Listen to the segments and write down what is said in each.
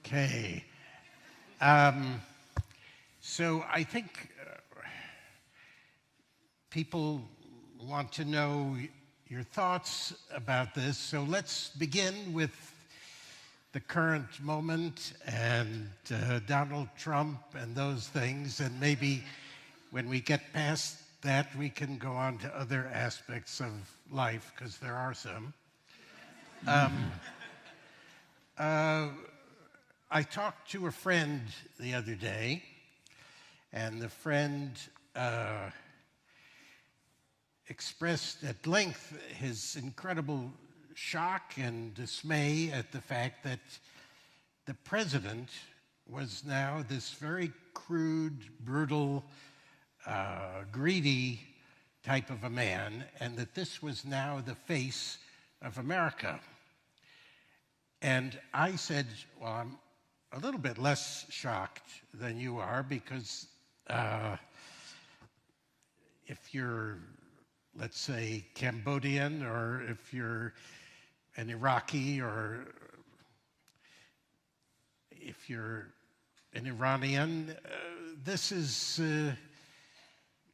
Okay. So I think people want to know your thoughts about this. So let's begin with the current moment and Donald Trump and those things. And maybe when we get past that, we can go on to other aspects of life, because there are some. I talked to a friend the other day, and the friend expressed at length his incredible shock and dismay at the fact that the president was now this very crude, brutal, greedy type of a man, and that this was now the face of America. And I said, well, I'm a little bit less shocked than you are, because if you're, let's say, Cambodian, or if you're an Iraqi, or if you're an Iranian, this is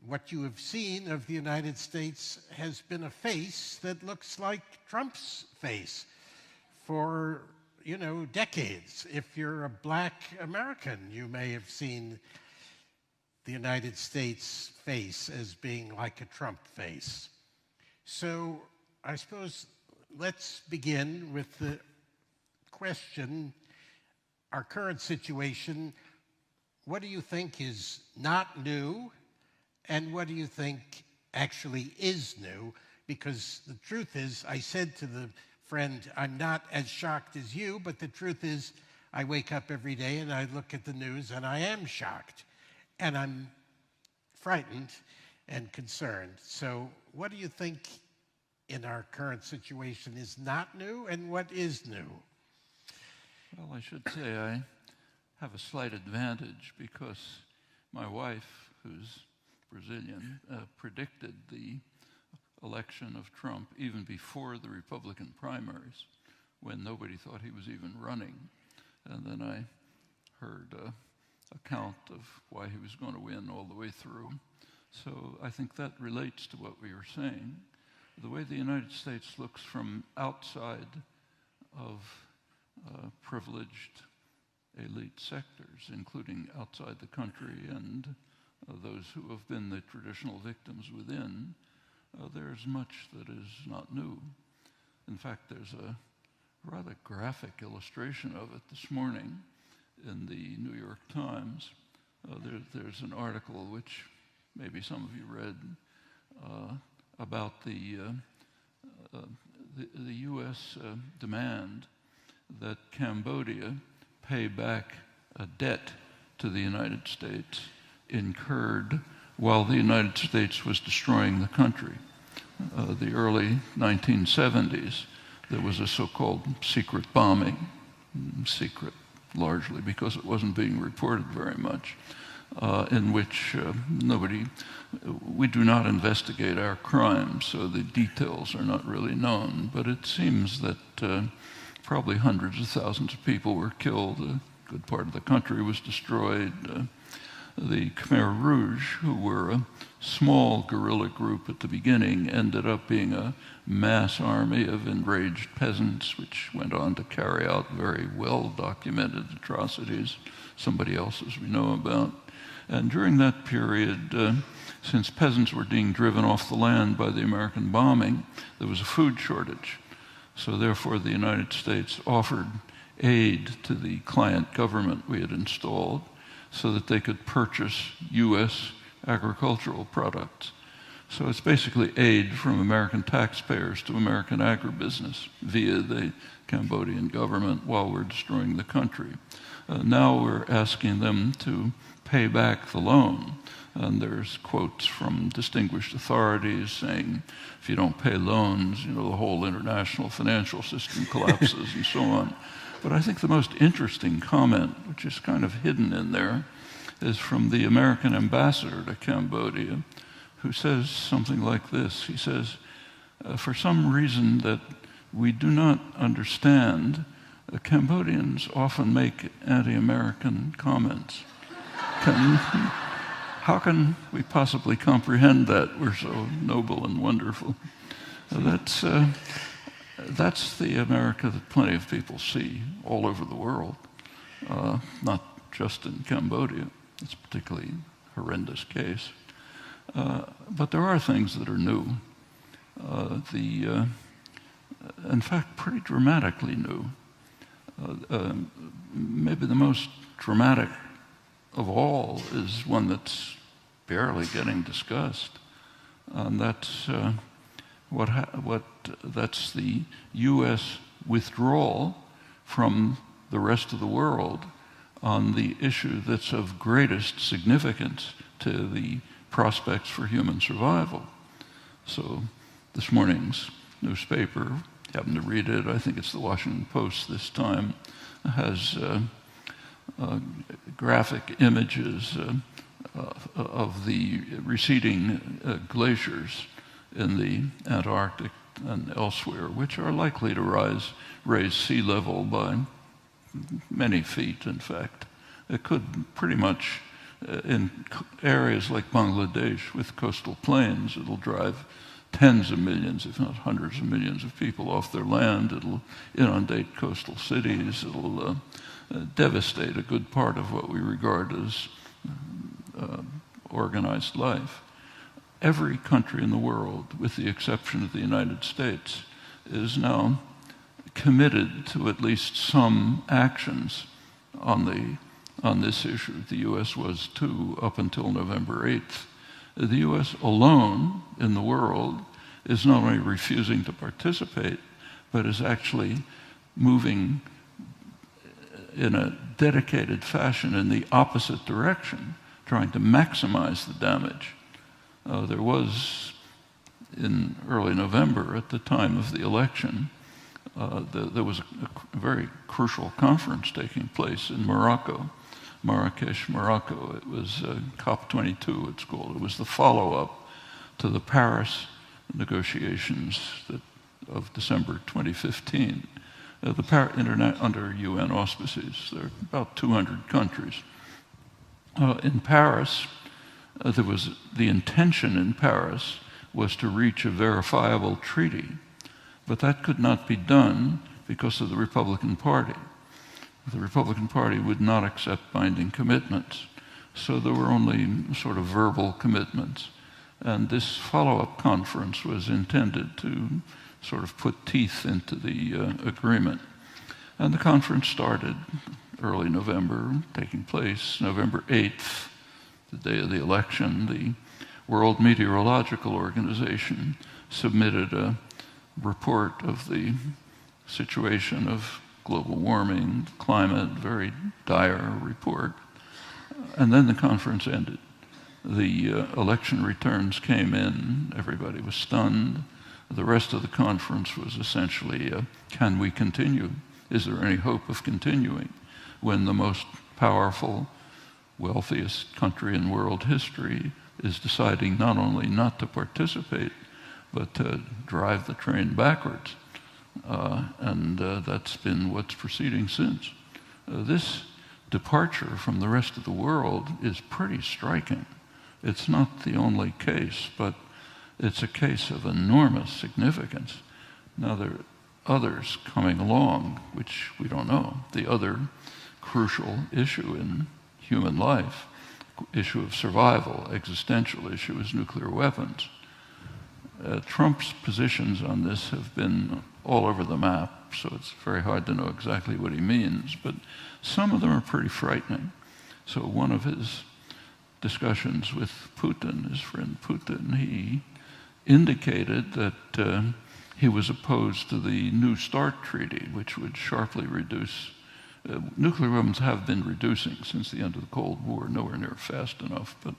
what you have seen of the United States has been a face that looks like Trump's face for, decades. If you're a black American, you may have seen the United States face as being like a Trump face. So I suppose let's begin with the question, our current situation. What do you think is not new, and what do you think actually is new? Because the truth is, I said to the friend, I'm not as shocked as you, but the truth is, I wake up every day and I look at the news and I am shocked, and I'm frightened and concerned. So what do you think in our current situation is not new, and what is new? Well, I should say I have a slight advantage, because my wife, who's Brazilian, predicted the election of Trump even before the Republican primaries, when nobody thought he was even running. And then I heard a account of why he was going to win all the way through. So I think that relates to what we were saying. The way the United States looks from outside of privileged elite sectors, including outside the country and those who have been the traditional victims within, there's much that is not new. In fact, there's a rather graphic illustration of it this morning in the New York Times. There's an article which maybe some of you read about the U.S. demand that Cambodia pay back a debt to the United States incurred while the United States was destroying the country. The early 1970s, there was a so-called secret bombing, secret largely because it wasn't being reported very much, in which we do not investigate our crimes, so the details are not really known, but it seems that probably hundreds of thousands of people were killed, a good part of the country was destroyed. The Khmer Rouge, who were a small guerrilla group at the beginning, ended up being a mass army of enraged peasants, which went on to carry out very well-documented atrocities, somebody else's we know about. And during that period, since peasants were being driven off the land by the American bombing, there was a food shortage. So therefore, the United States offered aid to the client government we had installed, so that they could purchase U.S. agricultural products. So it's basically aid from American taxpayers to American agribusiness via the Cambodian government while we're destroying the country. Now we're asking them to pay back the loan. And there's quotes from distinguished authorities saying, if you don't pay loans, the whole international financial system collapses and so on. But I think the most interesting comment, which is kind of hidden in there, is from the American ambassador to Cambodia, who says something like this. He says, for some reason that we do not understand, Cambodians often make anti-American comments. How can we possibly comprehend that? We're so noble and wonderful. That's the America that plenty of people see all over the world, not just in Cambodia. It's a particularly horrendous case. But there are things that are new. In fact, pretty dramatically new. Maybe the most dramatic of all is one that's barely getting discussed, and that's that's the U.S. withdrawal from the rest of the world on the issue that's of greatest significance to the prospects for human survival. So this morning's newspaper, happened to read it, I think it's the Washington Post this time, has graphic images of the receding glaciers in the Antarctic and elsewhere, which are likely to raise sea level by many feet, in fact. It could pretty much, in areas like Bangladesh with coastal plains, it'll drive tens of millions, if not hundreds of millions of people off their land. It'll inundate coastal cities. It'll devastate a good part of what we regard as organized life. Every country in the world, with the exception of the United States, is now committed to at least some actions on this issue. The U.S. was too up until November 8th. The U.S. alone in the world is not only refusing to participate, but is actually moving in a dedicated fashion in the opposite direction, trying to maximize the damage. There was, in early November, at the time of the election, there was a very crucial conference taking place in Morocco, Marrakesh, Morocco. It was COP22, it's called. It was the follow-up to the Paris negotiations of December 2015. Under UN auspices, there are about 200 countries. In Paris, there was the intention in Paris was to reach a verifiable treaty, but that could not be done because of the Republican Party. The Republican Party would not accept binding commitments, so there were only sort of verbal commitments. And this follow-up conference was intended to sort of put teeth into the agreement. And the conference started early November, taking place November 8th, the day of the election. The World Meteorological Organization submitted a report of the situation of global warming, climate, very dire report. And then the conference ended. The election returns came in, everybody was stunned. The rest of the conference was essentially, can we continue? Is there any hope of continuing when the most powerful, wealthiest country in world history is deciding not only not to participate, but to drive the train backwards? And that's been what's proceeding since. This departure from the rest of the world is pretty striking. It's not the only case, but it's a case of enormous significance. Now, there are others coming along, which we don't know. The other crucial issue in human life, issue of survival, existential issue, is nuclear weapons. Trump's positions on this have been all over the map, so it's very hard to know exactly what he means, but some of them are pretty frightening. So one of his discussions with Putin, his friend Putin, he indicated that he was opposed to the New START treaty, which would sharply reduce nuclear weapons have been reducing since the end of the Cold War, nowhere near fast enough, but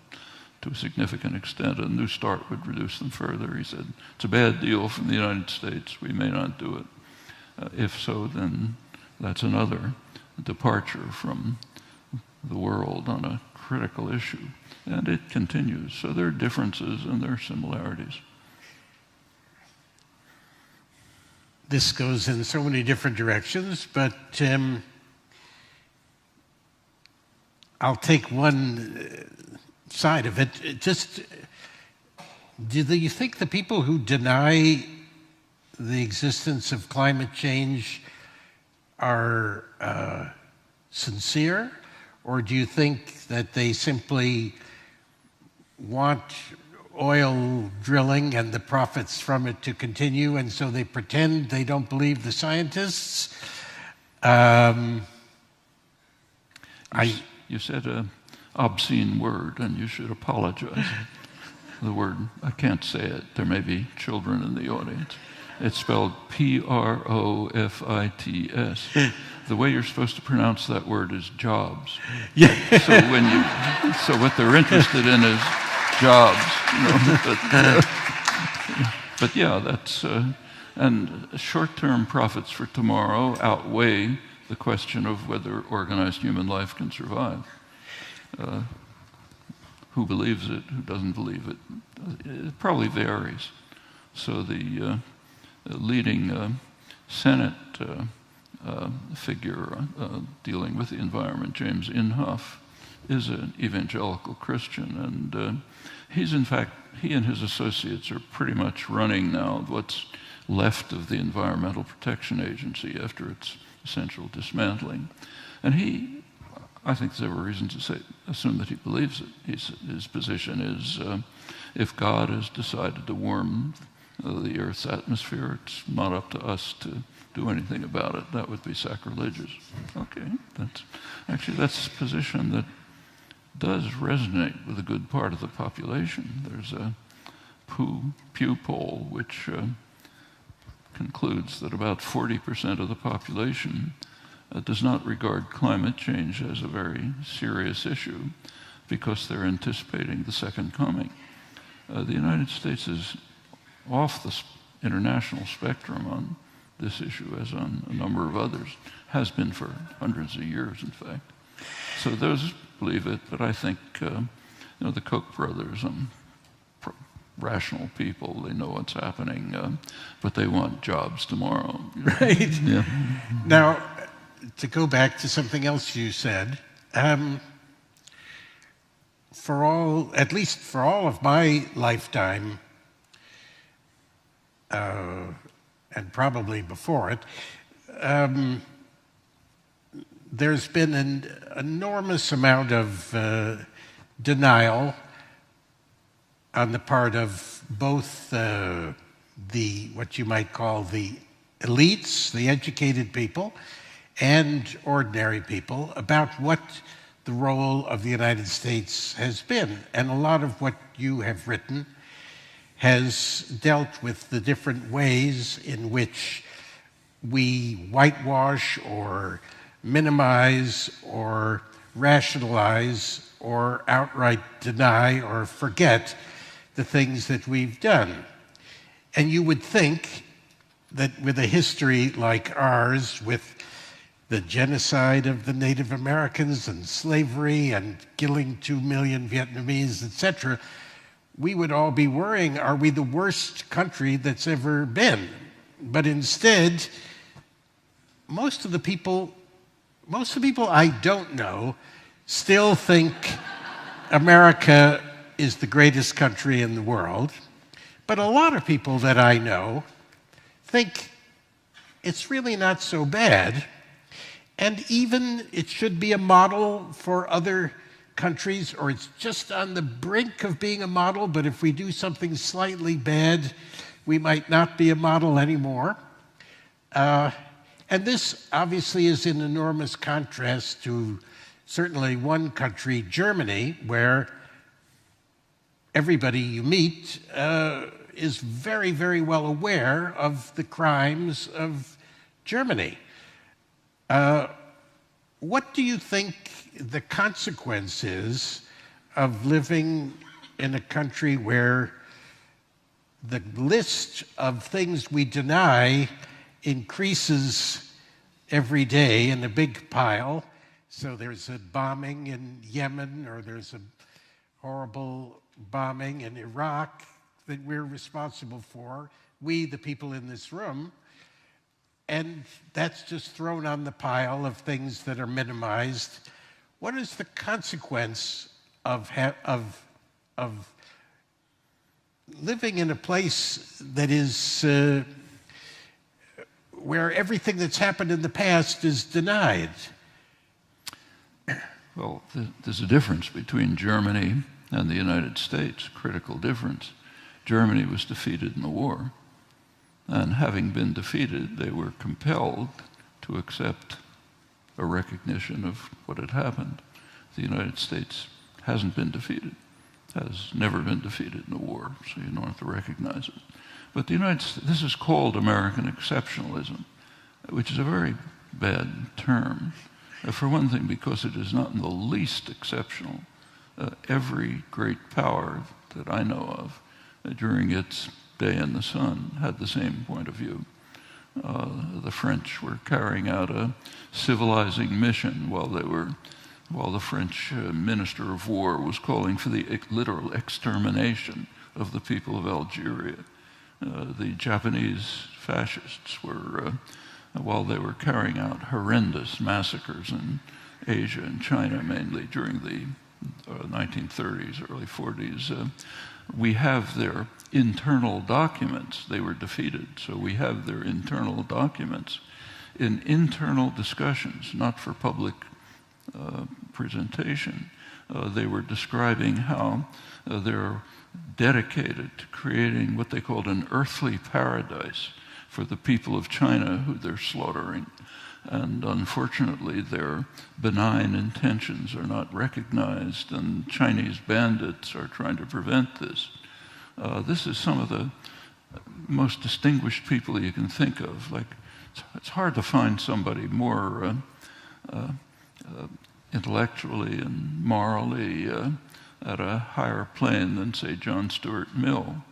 to a significant extent. A New START would reduce them further. He said, it's a bad deal from the United States. We may not do it. If so, then That's another departure from the world on a critical issue. And it continues. So there are differences and there are similarities. This goes in so many different directions, but I'll take one side of it. Do you think the people who deny the existence of climate change are sincere, or do you think that they simply want oil drilling and the profits from it to continue, and so they pretend they don't believe the scientists? You said an obscene word, and you should apologize. The word, I can't say it. There may be children in the audience. It's spelled Profits. The way you're supposed to pronounce that word is jobs. Yeah. So what they're interested in is jobs. But yeah, that's and short-term profits for tomorrow outweigh the question of whether organized human life can survive. Who believes it? Who doesn't believe it? It probably varies. So the leading Senate figure dealing with the environment, James Inhofe, is an evangelical Christian, and he and his associates are pretty much running now what's left of the Environmental Protection Agency after its essential dismantling. And I think there's every reason to assume that he believes it. His position is, if God has decided to warm the Earth's atmosphere, it's not up to us to do anything about it. That would be sacrilegious. Okay, that's a position that does resonate with a good part of the population. There's a Pew poll which concludes that about 40% of the population does not regard climate change as a very serious issue because they're anticipating the second coming. The United States is off the international spectrum on this issue, as on a number of others, has been for hundreds of years, in fact. So those believe it, but I think the Koch brothers, rational people, they know what's happening, but they want jobs tomorrow. Right. Yeah. Now, to go back to something else you said, at least for all of my lifetime, and probably before it, there's been an enormous amount of denial on the part of both what you might call the elites, the educated people, and ordinary people about what the role of the United States has been. And a lot of what you have written has dealt with the different ways in which we whitewash or minimize or rationalize or outright deny or forget the things that we've done. And you would think that with a history like ours, with the genocide of the Native Americans and slavery and killing 2 million Vietnamese, etc., we would all be worrying, are we the worst country that's ever been? But instead, most of the people I don't know still think America is the greatest country in the world. But a lot of people that I know think it's really not so bad. And even it should be a model for other countries, or it's just on the brink of being a model, but if we do something slightly bad, we might not be a model anymore. And this obviously is in enormous contrast to certainly one country, Germany, where everybody you meet is very, very well aware of the crimes of Germany. What do you think the consequence is of living in a country where the list of things we deny increases every day in a big pile. So there's a bombing in Yemen, or there's a horrible bombing in Iraq that we're responsible for, we, the people in this room, and that's just thrown on the pile of things that are minimized. What is the consequence of living in a place that is where everything that's happened in the past is denied? Well, there's a difference between Germany and the United States, critical difference. Germany was defeated in the war, and having been defeated, they were compelled to accept a recognition of what had happened. The United States hasn't been defeated, has never been defeated in a war, so you don't have to recognize it. But the United States, this is called American exceptionalism, which is a very bad term. For one thing, because it is not in the least exceptional. Every great power that I know of during its day in the sun had the same point of view. The French were carrying out a civilizing mission while the French Minister of War was calling for the literal extermination of the people of Algeria. The Japanese fascists were, while they were carrying out horrendous massacres in Asia and China mainly during the 1930s, early 40s, we have their internal documents. They were defeated, so we have their internal documents in internal discussions, not for public presentation. They were describing how they're dedicated to creating what they called an earthly paradise for the people of China who they're slaughtering. And unfortunately, their benign intentions are not recognized, and Chinese bandits are trying to prevent this. This is some of the most distinguished people you can think of. Like, it's hard to find somebody more intellectually and morally at a higher plane than, say, John Stuart Mill.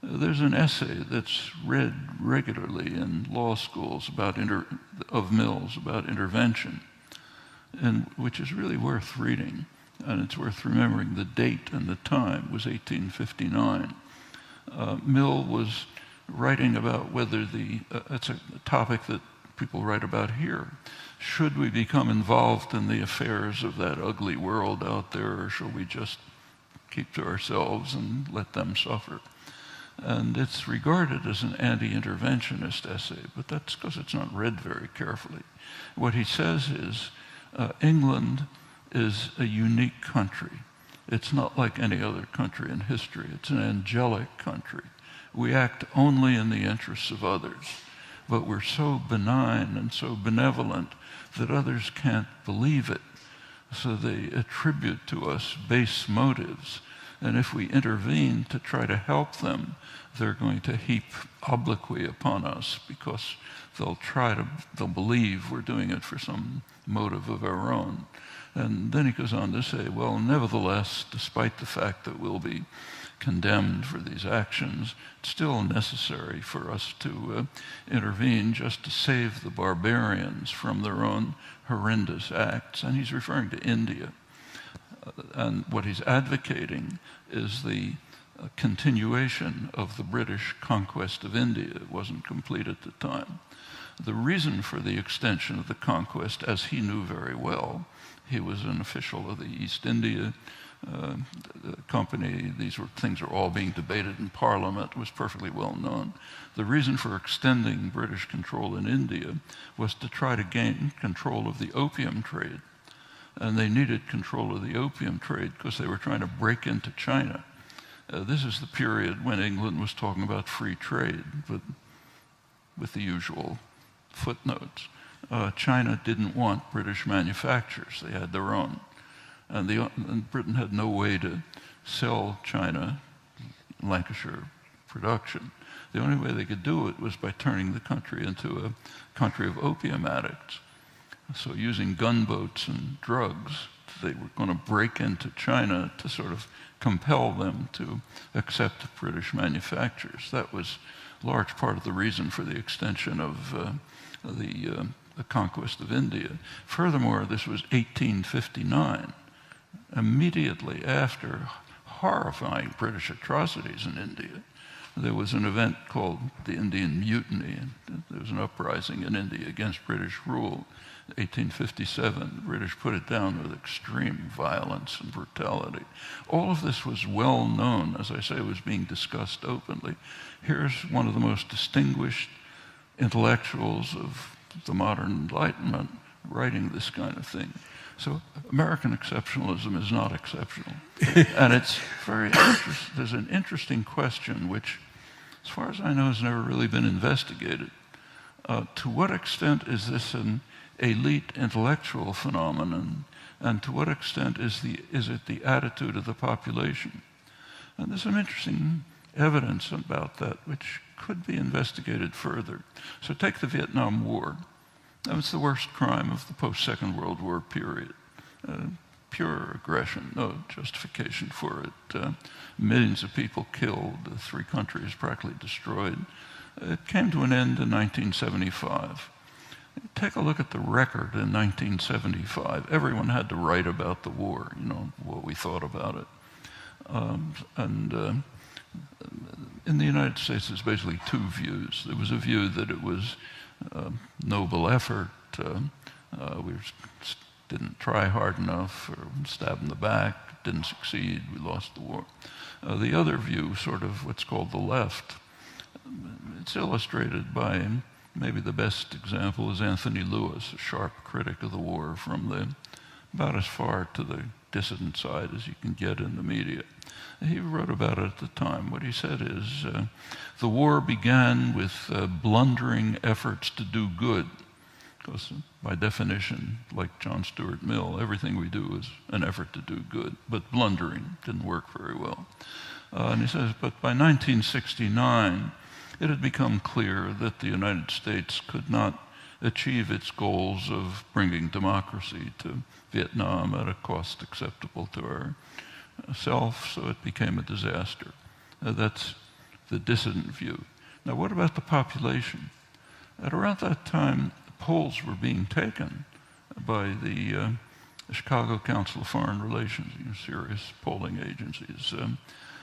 There's an essay that's read regularly in law schools of Mill's about intervention, and which is really worth reading, and it's worth remembering. The date and the time was 1859. Mill was writing about whether it's a topic that people write about here. Should we become involved in the affairs of that ugly world out there, or shall we just keep to ourselves and let them suffer? And it's regarded as an anti-interventionist essay, but that's because it's not read very carefully. What he says is, England is a unique country. It's not like any other country in history. It's an angelic country. We act only in the interests of others, but we're so benign and so benevolent that others can't believe it. So they attribute to us base motives. And if we intervene to try to help them, they're going to heap obloquy upon us because they'll believe we're doing it for some motive of our own. And then he goes on to say, well, nevertheless, despite the fact that we'll be condemned for these actions, it's still necessary for us to intervene just to save the barbarians from their own horrendous acts. And he's referring to India. And what he's advocating is the continuation of the British conquest of India. It wasn't complete at the time. The reason for the extension of the conquest, as he knew very well, he was an official of the East India Company. These things are all being debated in Parliament. It was perfectly well known. The reason for extending British control in India was to try to gain control of the opium trade. And they needed control of the opium trade because they were trying to break into China. This is the period when England was talking about free trade, but with the usual footnotes. China didn't want British manufacturers. They had their own. And Britain had no way to sell China Lancashire production. The only way they could do it was by turning the country into a country of opium addicts. So using gunboats and drugs, they were going to break into China to sort of compel them to accept British manufacturers. That was a large part of the reason for the extension of the the conquest of India. Furthermore, this was 1859, immediately after horrifying British atrocities in India. There was an event called the Indian Mutiny, and there was an uprising in India against British rule. 1857, the British put it down with extreme violence and brutality. All of this was well known, as I say, was being discussed openly. Here's one of the most distinguished intellectuals of the modern Enlightenment writing this kind of thing. So American exceptionalism is not exceptional. And it's very interesting. There's an interesting question which, as far as I know, has never really been investigated. To what extent is this an elite intellectual phenomenon, and to what extent is it the attitude of the population? And there's some interesting evidence about that which could be investigated further. So take the Vietnam War. That was the worst crime of the post-Second World War period. Pure aggression, no justification for it. Millions of people killed, 3 countries practically destroyed. It came to an end in 1975. Take a look at the record in 1975. Everyone had to write about the war, what we thought about it. In the United States, there's basically 2 views. There was a view that it was a noble effort. We didn't try hard enough, or stabbed in the back, didn't succeed, we lost the war. The other view, sort of what's called the left, it's illustrated by maybe the best example is Anthony Lewis, a sharp critic of the war from about as far to the dissident side as you can get in the media. He wrote about it at the time. What he said is, the war began with blundering efforts to do good. Because by definition, like John Stuart Mill, everything we do is an effort to do good, but blundering didn't work very well. And he says, but by 1969, it had become clear that the United States could not achieve its goals of bringing democracy to Vietnam at a cost acceptable to ourselves, so it became a disaster. That's the dissident view. Now, what about the population? At around that time, polls were being taken by the Chicago Council of Foreign Relations, serious polling agencies.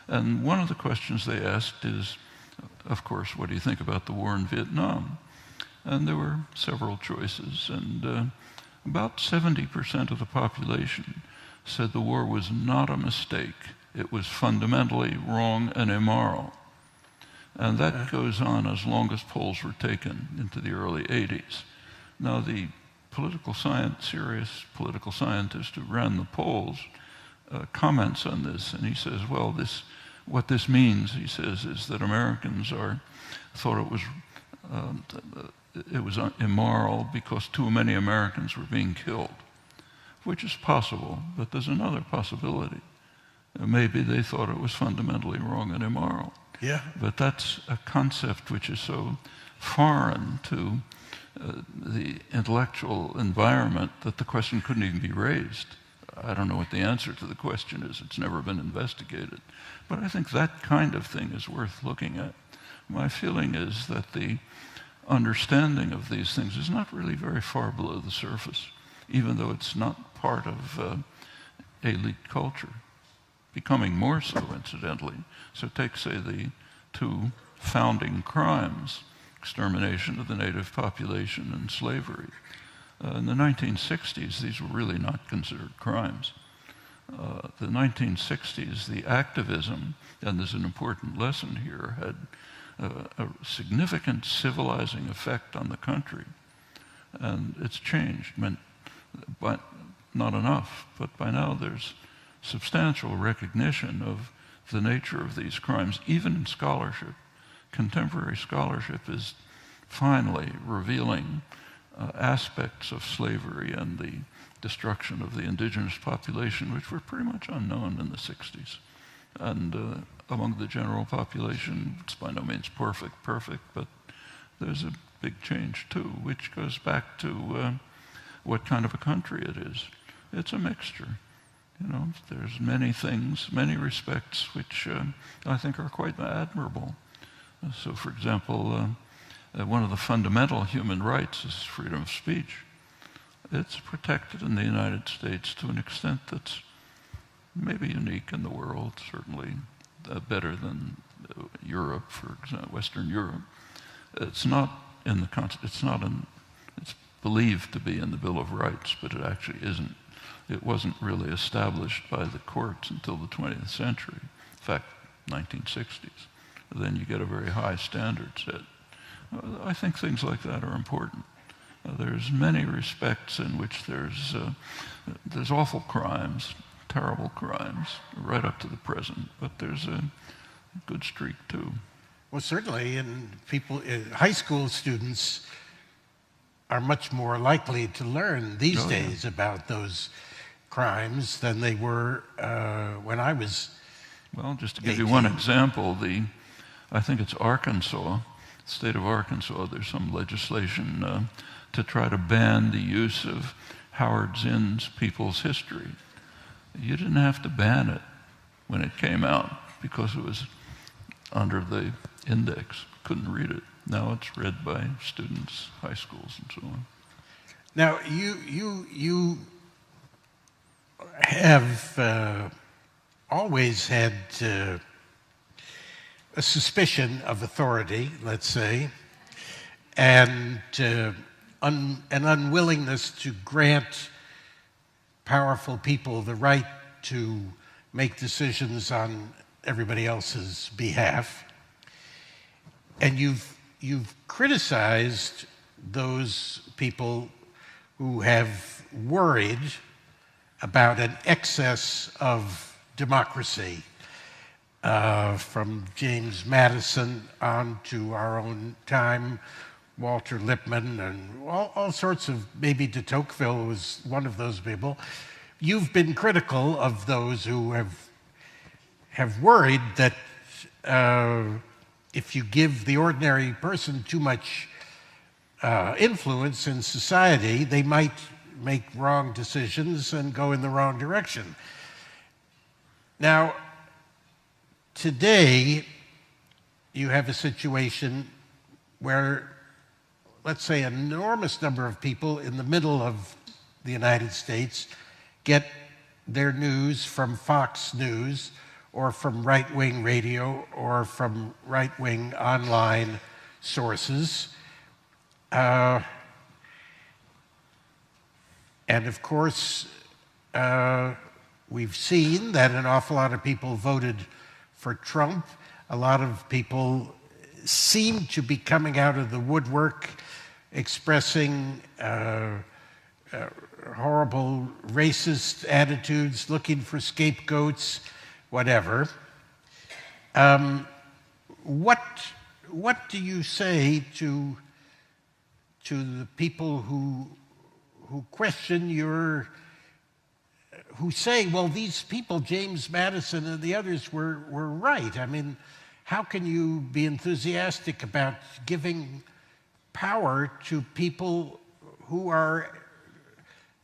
And one of the questions they asked is, of course, what do you think about the war in Vietnam? And there were several choices, and about 70% of the population said the war was not a mistake. It was fundamentally wrong and immoral. And that goes on as long as polls were taken into the early 80s. Now, the serious political scientist who ran the polls comments on this, and he says, well, what this means, he says, is that Americans thought it was immoral because too many Americans were being killed, which is possible, but there's another possibility. Maybe they thought it was fundamentally wrong and immoral. Yeah. But that's a concept which is so foreign to the intellectual environment that the question couldn't even be raised. I don't know what the answer to the question is. It's never been investigated. But I think that kind of thing is worth looking at. My feeling is that the understanding of these things is not really very far below the surface, even though it's not part of elite culture. Becoming more so, incidentally. So take, say, the 2 founding crimes, extermination of the native population and slavery. In the 1960s, these were really not considered crimes. The 1960s, the activism, and there's an important lesson here, had a significant civilizing effect on the country. And it's changed, but not enough. But by now there's substantial recognition of the nature of these crimes, even in scholarship. Contemporary scholarship is finally revealing aspects of slavery and the destruction of the indigenous population, which were pretty much unknown in the 60s. And among the general population, it's by no means perfect, but there's a big change too, which goes back to what kind of a country it is. It's a mixture. There's many things, many respects, which I think are quite admirable. So, for example, one of the fundamental human rights is freedom of speech. It's protected in the United States to an extent that's maybe unique in the world, certainly better than Europe, for example, Western Europe. It's not in the it's believed to be in the Bill of Rights, but it actually isn't. It wasn't really established by the courts until the 20th century. In fact, 1960s. Then you get a very high standard set. I think things like that are important. There's many respects in which there's awful crimes, terrible crimes, right up to the present, but there's a good streak too. Well, certainly, and high school students are much more likely to learn these days about those crimes than they were when I was. Well, just to give you one example, I think it's Arkansas, the state of Arkansas, there's some legislation to try to ban the use of Howard Zinn's People's History. You didn't have to ban it when it came out because it was under the index. Couldn't read it. Now it's read by students, high schools, and so on. Now, you have always had a suspicion of authority, let's say, and an unwillingness to grant powerful people the right to make decisions on everybody else's behalf. And you've criticized those people who have worried about an excess of democracy, from James Madison on to our own time, Walter Lippmann, and all sorts of, maybe de Tocqueville was one of those people. You've been critical of those who have worried that if you give the ordinary person too much influence in society, they might make wrong decisions and go in the wrong direction. Now, today, you have a situation where, let's say, an enormous number of people in the middle of the United States get their news from Fox News or from right-wing radio or from right-wing online sources. And of course, we've seen that an awful lot of people voted for Trump. A lot of people seem to be coming out of the woodwork, expressing horrible racist attitudes, looking for scapegoats, whatever. What do you say to the people who question who say, well, these people, James Madison and the others, were right? I mean, how can you be enthusiastic about giving power to people who are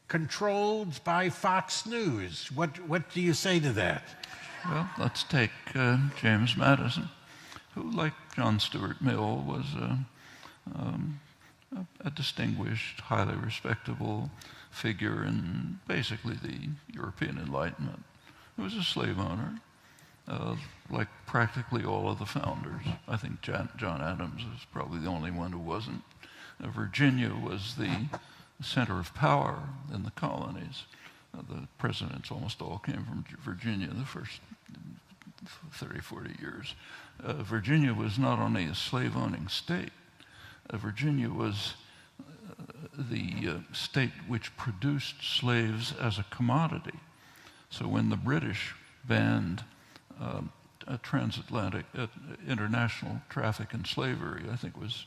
controlled by Fox News? What do you say to that? Well, let's take James Madison, who, like John Stuart Mill, was a distinguished, highly respectable figure in basically the European Enlightenment. He was a slave owner, like practically all of the founders. I think John Adams is probably the only one who wasn't. Virginia was the center of power in the colonies. The presidents almost all came from Virginia the first 30, 40 years. Virginia was not only a slave-owning state, Virginia was the state which produced slaves as a commodity. So when the British banned transatlantic, international traffic in slavery, I think it was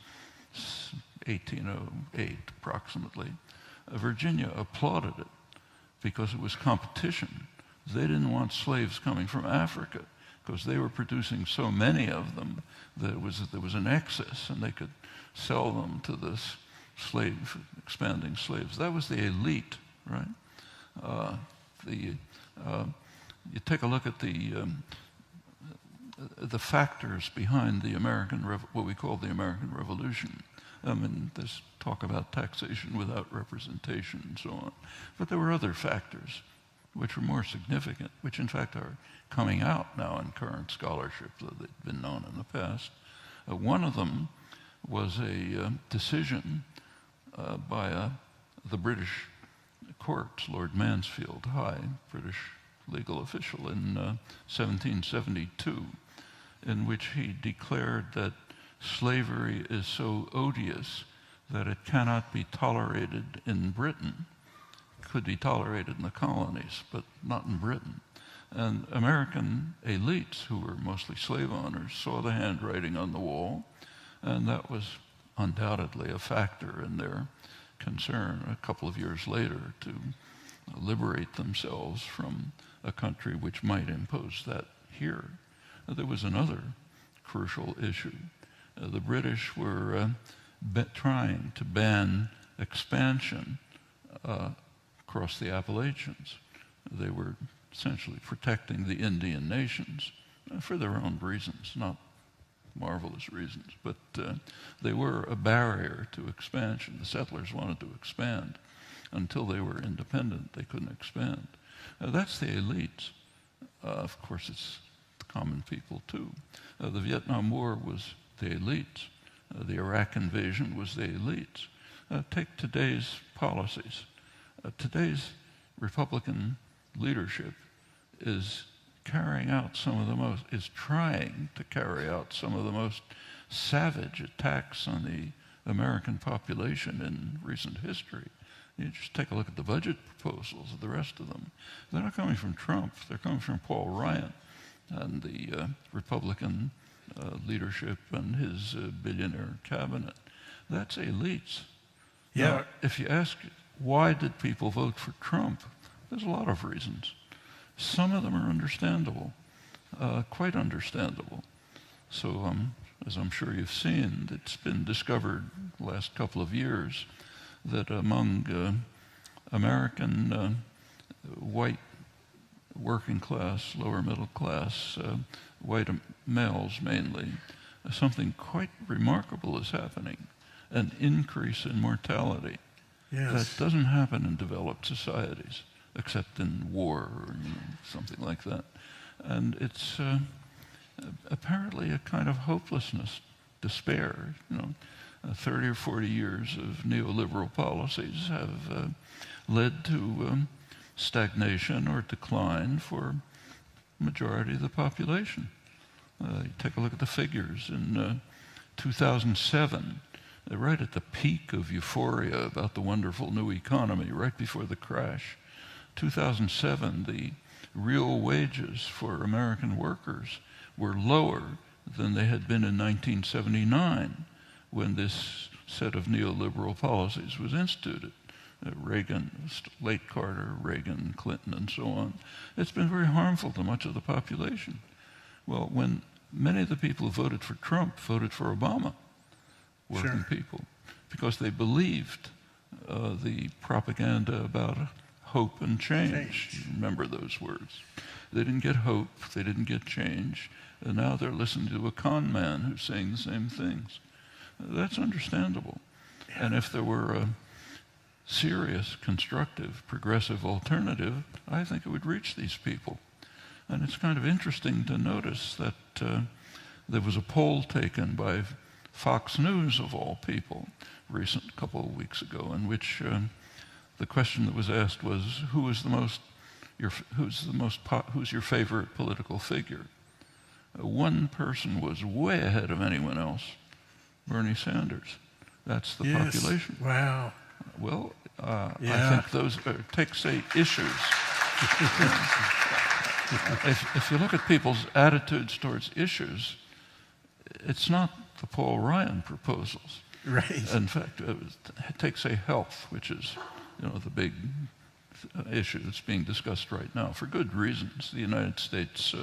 1808 approximately, Virginia applauded it because it was competition. They didn't want slaves coming from Africa because they were producing so many of them that there was an excess and they could sell them to this expanding slaves. That was the elite, right? You take a look at the the factors behind the what we call the American Revolution. I mean, there's talk about taxation without representation and so on. But there were other factors which were more significant, which in fact are coming out now in current scholarship, though they've been known in the past. One of them was a decision by the British courts, Lord Mansfield High, British legal official, in 1772, in which he declared that slavery is so odious that it cannot be tolerated in Britain. It could be tolerated in the colonies, but not in Britain. And American elites, who were mostly slave owners, saw the handwriting on the wall, and that was undoubtedly a factor in their concern a couple of years later to liberate themselves from a country which might impose that here. There was another crucial issue. The British were trying to ban expansion across the Appalachians. They were essentially protecting the Indian nations for their own reasons, not marvelous reasons, but they were a barrier to expansion. The settlers wanted to expand. Until they were independent, they couldn't expand. That's the elites. Of course, it's the common people too. The Vietnam War was the elites. The Iraq invasion was the elites. Take today's policies. Today's Republican leadership is trying to carry out some of the most savage attacks on the American population in recent history. You just take a look at the budget proposals of the rest of them. They're not coming from Trump. They're coming from Paul Ryan and the Republican leadership and his billionaire cabinet. That's elites. Yeah. Now, if you ask why did people vote for Trump, there's a lot of reasons. Some of them are understandable, quite understandable. So, as I'm sure you've seen, it's been discovered the last couple of years that among American white working class, lower middle class, white males mainly, something quite remarkable is happening, an increase in mortality. Yes. That doesn't happen in developed societies, except in war or something like that. And it's apparently a kind of hopelessness, despair. 30 or 40 years of neoliberal policies have led to stagnation or decline for the majority of the population. You take a look at the figures. In 2007, right at the peak of euphoria about the wonderful new economy, right before the crash, 2007, the real wages for American workers were lower than they had been in 1979 when this set of neoliberal policies was instituted. Reagan, late Carter, Reagan, Clinton, and so on. It's been very harmful to much of the population. Well, when many of the people who voted for Trump voted for Obama, working people, because they believed the propaganda about hope and change. You remember those words. They didn't get hope, they didn't get change, and now they're listening to a con man who's saying the same things. That's understandable. Yeah. And if there were a serious, constructive, progressive alternative, I think it would reach these people. And it's kind of interesting to notice that there was a poll taken by Fox News, of all people, a couple of weeks ago, in which the question that was asked was, who's your favorite political figure? One person was way ahead of anyone else, Bernie Sanders. That's the population. Wow. Well, I think those take, say, issues. If you look at people's attitudes towards issues, it's not the Paul Ryan proposals. Right. In fact, take, say, health, which is, the big issue that's being discussed right now for good reasons. The United States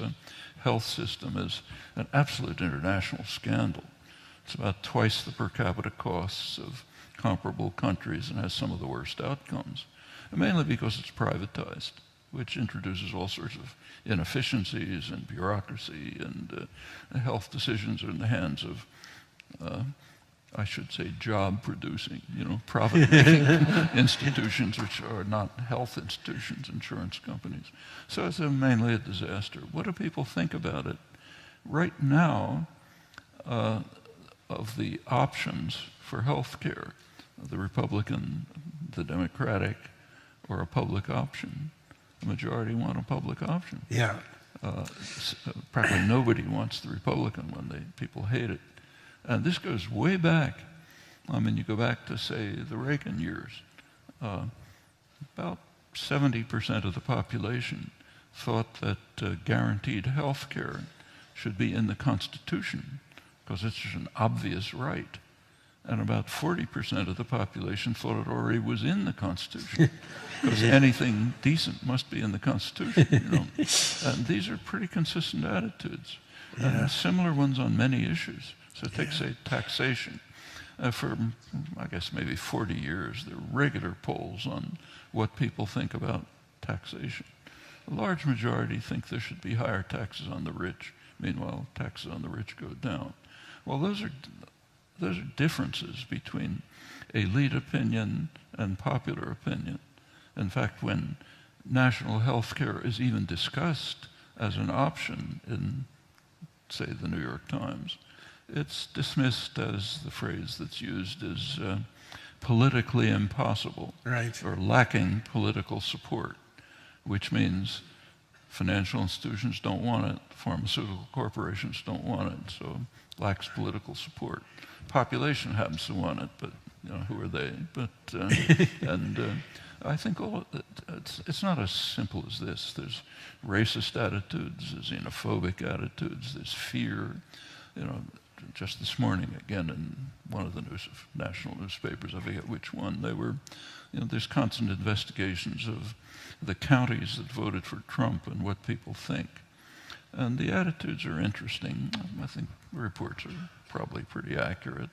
health system is an absolute international scandal. It's about twice the per capita costs of comparable countries and has some of the worst outcomes, mainly because it's privatized. which introduces all sorts of inefficiencies and bureaucracy, and health decisions are in the hands of, I should say, job-producing, profit-making institutions, which are not health institutions, insurance companies. So it's mainly a disaster. What do people think about it? Right now, of the options for health care, the Republican, the Democratic, or a public option, the majority want a public option. Yeah. Practically nobody wants the Republican one. People hate it. And this goes way back. I mean, you go back to, say, the Reagan years. About 70% of the population thought that guaranteed health care should be in the Constitution because it's just an obvious right. And about 40% of the population thought it already was in the Constitution because anything decent must be in the Constitution, And these are pretty consistent attitudes. Yeah. And similar ones on many issues. So take, say, taxation. For, I guess, maybe 40 years, there are regular polls on what people think about taxation. A large majority think there should be higher taxes on the rich. Meanwhile, taxes on the rich go down. Well, those are differences between elite opinion and popular opinion. In fact, when national health care is even discussed as an option in, say, the New York Times, it's dismissed as the phrase that's used as politically impossible, Right. or lacking political support, which means financial institutions don't want it, pharmaceutical corporations don't want it, so lacks political support. Population happens to want it, but who are they? But I think it's not as simple as this. There's racist attitudes, there's xenophobic attitudes, there's fear. Just this morning, again, in one of the national newspapers, I forget which one, they were, there's constant investigations of the counties that voted for Trump and what people think. And the attitudes are interesting. I think the reports are probably pretty accurate.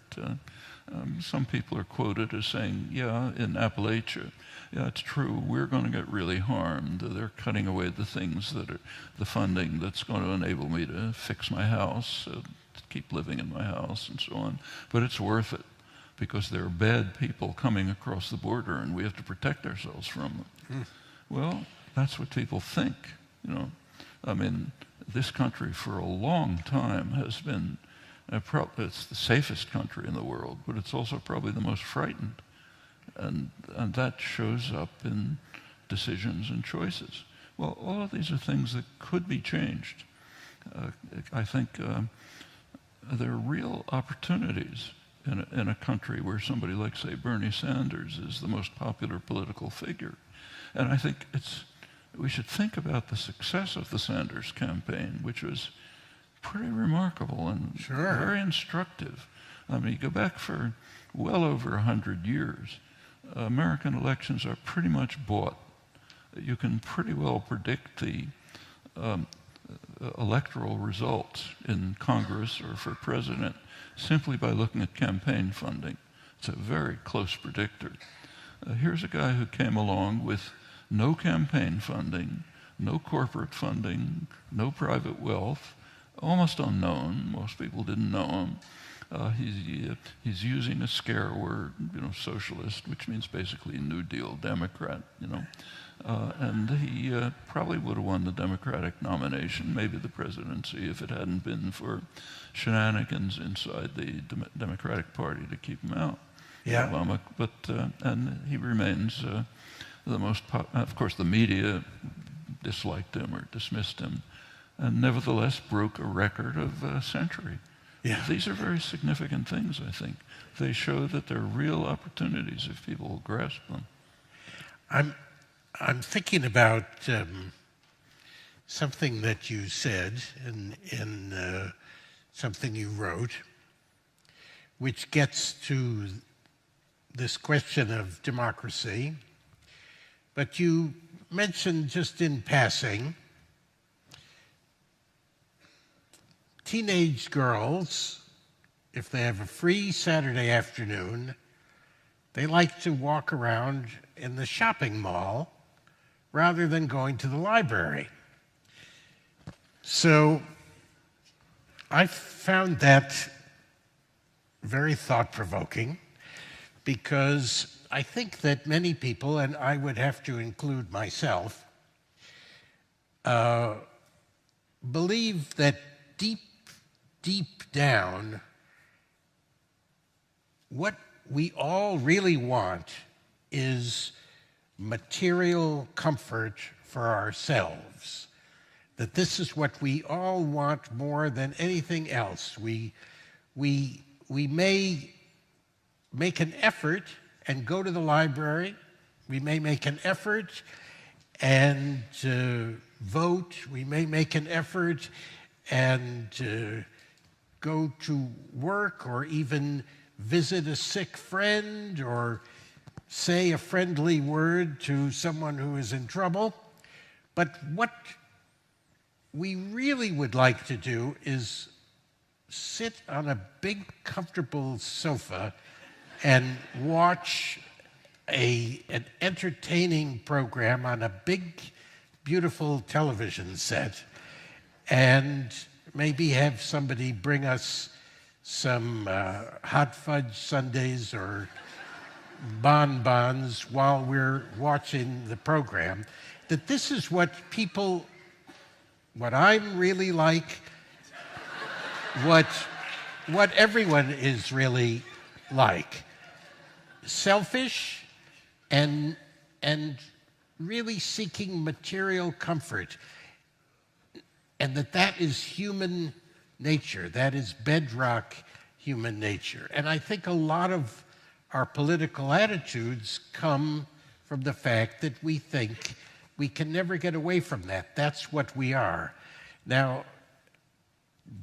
Some people are quoted as saying, yeah, in Appalachia, yeah, it's true, we're going to get really harmed. They're cutting away the things that are the funding that's going to enable me to fix my house, to keep living in my house, and so on. But it's worth it because there are bad people coming across the border and we have to protect ourselves from them. Well, that's what people think. I mean, this country for a long time has been, it's the safest country in the world, but it's also probably the most frightened. And that shows up in decisions and choices. Well, all of these are things that could be changed. I think there are real opportunities in a country where somebody like, say, Bernie Sanders is the most popular political figure. And I think we should think about the success of the Sanders campaign, which was pretty remarkable and very instructive. I mean, you go back for well over 100 years, American elections are pretty much bought. You can pretty well predict the electoral results in Congress or for president simply by looking at campaign funding. It's a very close predictor. Here's a guy who came along with no campaign funding, no corporate funding, no private wealth, almost unknown. Most people didn't know him. He's using a scare word, socialist, which means basically New Deal Democrat, and he probably would have won the Democratic nomination, maybe the presidency, if it hadn't been for shenanigans inside the Democratic Party to keep him out. Yeah. Obama, but and he remains the most. Of course, the media disliked him or dismissed him, and nevertheless broke a record of a century. Yeah. These are very significant things, I think. They show that there are real opportunities if people will grasp them. I'm thinking about something that you said in something you wrote, which gets to this question of democracy. But you mentioned just in passing, teenage girls, if they have a free Saturday afternoon, they like to walk around in the shopping mall rather than going to the library. So I found that very thought-provoking, because I think that many people, and I would have to include myself, believe that deep down, what we all really want is material comfort for ourselves. That this is what we all want more than anything else. We may make an effort and go to the library. We may make an effort and vote. We may make an effort and go to work, or even visit a sick friend, or say a friendly word to someone who is in trouble. But what we really would like to do is sit on a big, comfortable sofa and watch an entertaining program on a big, beautiful television set, and maybe have somebody bring us some hot fudge sundaes or bonbons while we're watching the program. That this is what I'm really like, what everyone is really like. Selfish and really seeking material comfort. And that is human nature. That is bedrock human nature. And I think a lot of our political attitudes come from the fact that we think we can never get away from that. That's what we are. Now,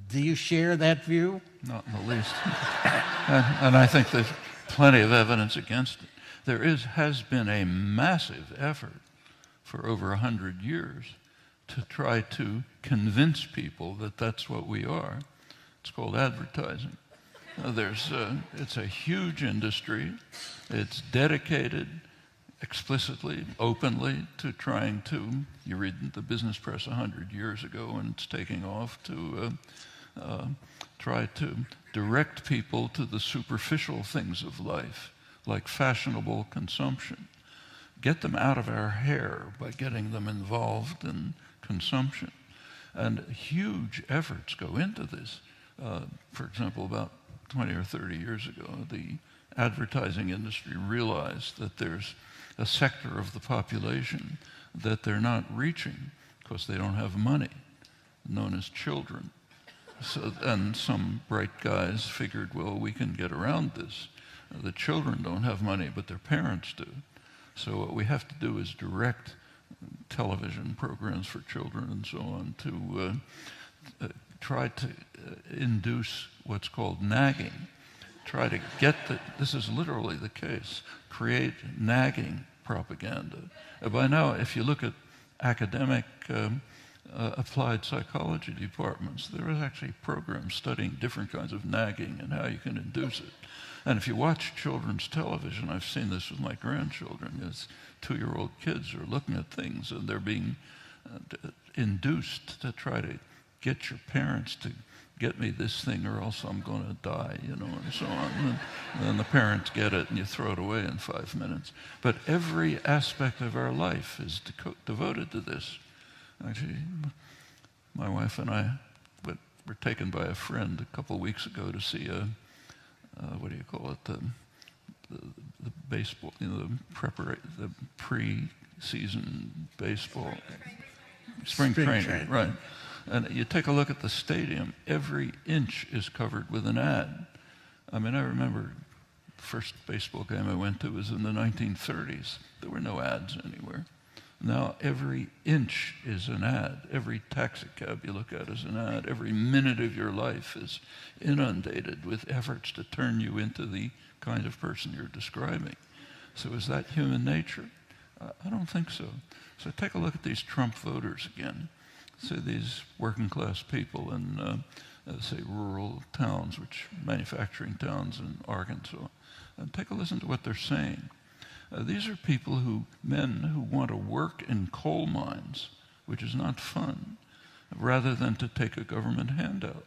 do you share that view? Not in the least. and I think there's plenty of evidence against it. There has been a massive effort for over 100 years to try to convince people that that's what we are. It's called advertising. It's a huge industry. It's dedicated explicitly, openly, to trying to, you read the business press 100 years ago, and it's taking off, to try to direct people to the superficial things of life, like fashionable consumption. Get them out of our hair by getting them involved in consumption. And huge efforts go into this. For example, about 20 or 30 years ago, the advertising industry realized that there's a sector of the population that they're not reaching because they don't have money, known as children. So, and some bright guys figured, well, we can get around this. The children don't have money, but their parents do. So what we have to do is direct television programs for children and so on to try to induce what's called nagging. Try to get this is literally the case, create nagging propaganda. By now, if you look at academic applied psychology departments, there is actually programs studying different kinds of nagging and how you can induce it. And if you watch children's television, I've seen this with my grandchildren, as 2-year-old kids are looking at things and they're being induced to try to get your parents to get me this thing or else I'm going to die, and so on. And then the parents get it and you throw it away in 5 minutes. But every aspect of our life is devoted to this. Actually, my wife and I were taken by a friend a couple of weeks ago to see what do you call it, the baseball, the pre-season baseball. Spring training, right. And you take a look at the stadium, every inch is covered with an ad. I mean, I remember the first baseball game I went to was in the 1930s. There were no ads anywhere. Now every inch is an ad. Every taxi cab you look at is an ad. Every minute of your life is inundated with efforts to turn you into the kind of person you're describing. So is that human nature? I don't think so. So take a look at these Trump voters again. Say these working class people in, say, rural towns, manufacturing towns in Arkansas, and take a listen to what they're saying. These are people men who want to work in coal mines, which is not fun, rather than to take a government handout.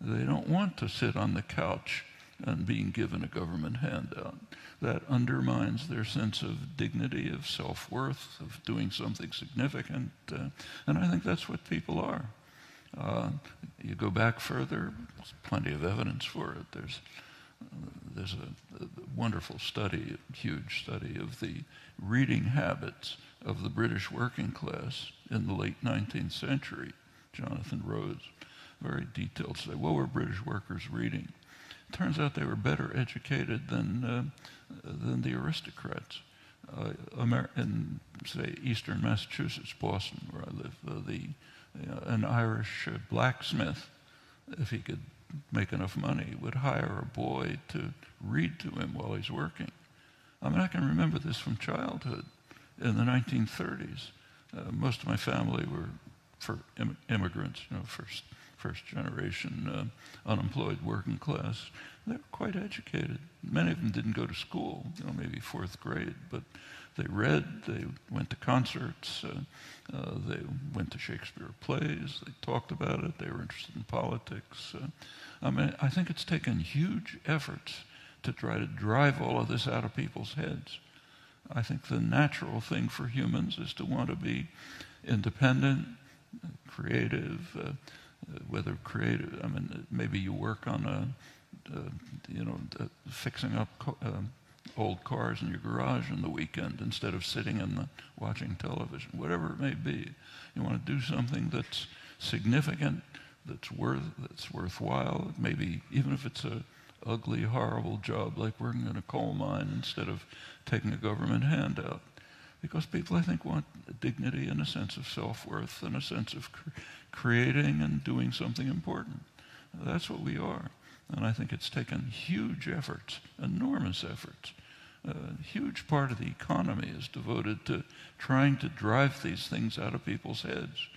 They don't want to sit on the couch and being given a government handout. That undermines their sense of dignity, of self-worth, of doing something significant. And I think that's what people are. You go back further, there's plenty of evidence for it. There's a wonderful study, a huge study of the reading habits of the British working class in the late 19th century. Jonathan Rhodes, very detailed study. What were British workers reading? It turns out they were better educated than the aristocrats. In, say, eastern Massachusetts, Boston, where I live, an Irish blacksmith, if he could make enough money, would hire a boy to read to him while he's working. I mean, I can remember this from childhood. In the 1930s, most of my family were immigrants, first generation unemployed working class. They were quite educated. Many of them didn't go to school, maybe fourth grade, but they read, they went to concerts, they went to Shakespeare plays, they talked about it, they were interested in politics. I think it's taken huge efforts to try to drive all of this out of people's heads. I think the natural thing for humans is to want to be independent, creative, whether creative, maybe you work on fixing up old cars in your garage in the weekend instead of sitting and watching television, whatever it may be. You want to do something that's significant, that's worthwhile, maybe even if it's a ugly, horrible job like working in a coal mine instead of taking a government handout. Because people, I think, want dignity and a sense of self-worth and a sense of creating and doing something important. That's what we are. And I think it's taken huge efforts, enormous efforts. A huge part of the economy is devoted to trying to drive these things out of people's heads,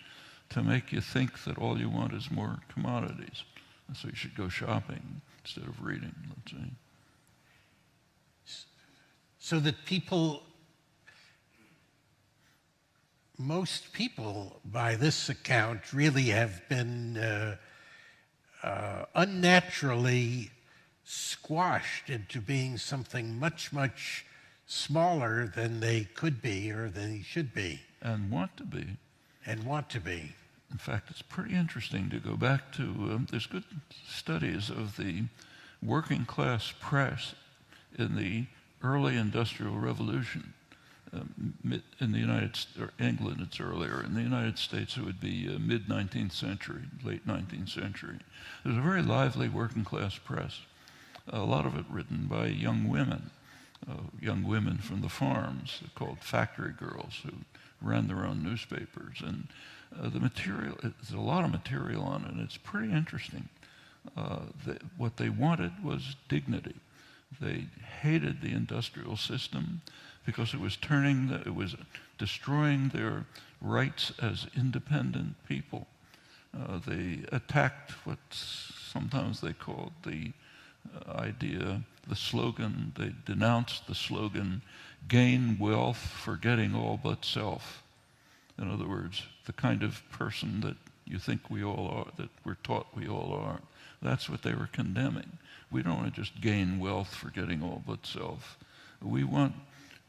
to make you think that all you want is more commodities. And so you should go shopping instead of reading, let's say. So that most people, by this account, really have been unnaturally squashed into being something much, much smaller than they could be or than they should be. And want to be. And want to be. In fact, it's pretty interesting to go back to, there's good studies of the working class press in the early Industrial Revolution. In the United States, or England it's earlier, in the United States it would be mid-19th century, late 19th century. There's a very lively working class press, a lot of it written by young women from the farms called factory girls who ran their own newspapers. And the material, there's a lot of material on it, and it's pretty interesting. What they wanted was dignity. They hated the industrial system because it was destroying their rights as independent people. They attacked what sometimes they called the slogan, they denounced the slogan, gain wealth forgetting all but self. In other words, the kind of person that you think we all are, that we're taught we all are. That's what they were condemning. We don't want to just gain wealth forgetting all but self. We want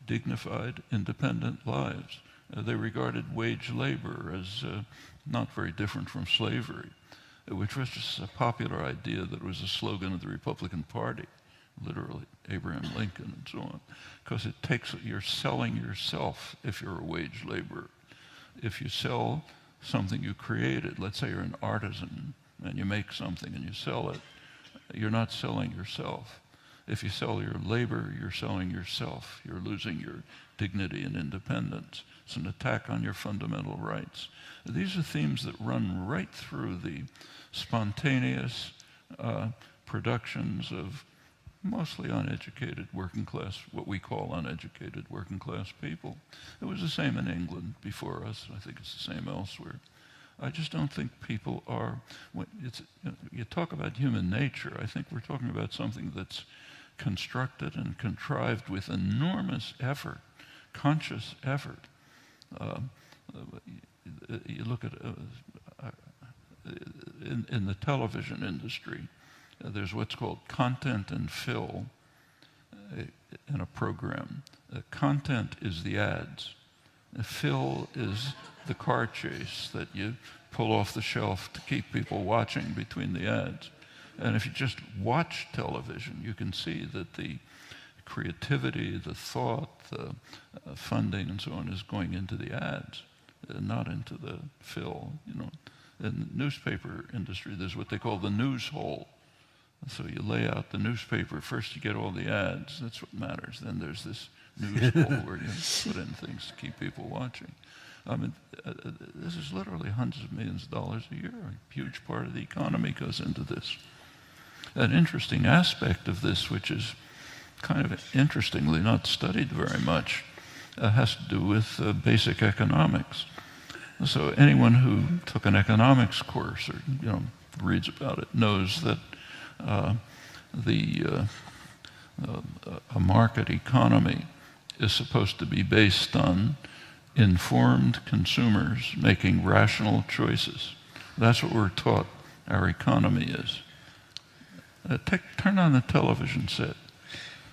dignified, independent lives. They regarded wage labor as not very different from slavery, which was just a popular idea that was a slogan of the Republican Party, literally, Abraham Lincoln and so on, because you're selling yourself if you're a wage laborer. If you sell something you created, let's say you're an artisan and you make something and you sell it, you're not selling yourself. If you sell your labor, you're selling yourself. You're losing your dignity and independence. It's an attack on your fundamental rights. These are themes that run right through the spontaneous productions of mostly uneducated working class, what we call uneducated working class people. It was the same in England before us. I think it's the same elsewhere. I just don't think people are, you talk about human nature, I think we're talking about something that's constructed and contrived with enormous effort, conscious effort. You look at in the television industry, there's what's called content and fill in a program. Content is the ads. Fill is the car chase that you pull off the shelf to keep people watching between the ads. And if you just watch television, you can see that the creativity, the thought, the funding, and so on is going into the ads, not into the fill. In the newspaper industry, there's what they call the news hole. So you lay out the newspaper. First you get all the ads. That's what matters. Then there's this news hole where you put in things to keep people watching. I mean, this is literally hundreds of millions of dollars a year. A huge part of the economy goes into this. An interesting aspect of this, which is kind of interestingly not studied very much, has to do with basic economics. So anyone who took an economics course or reads about it knows that a market economy is supposed to be based on informed consumers making rational choices. That's what we're taught our economy is. Turn on the television set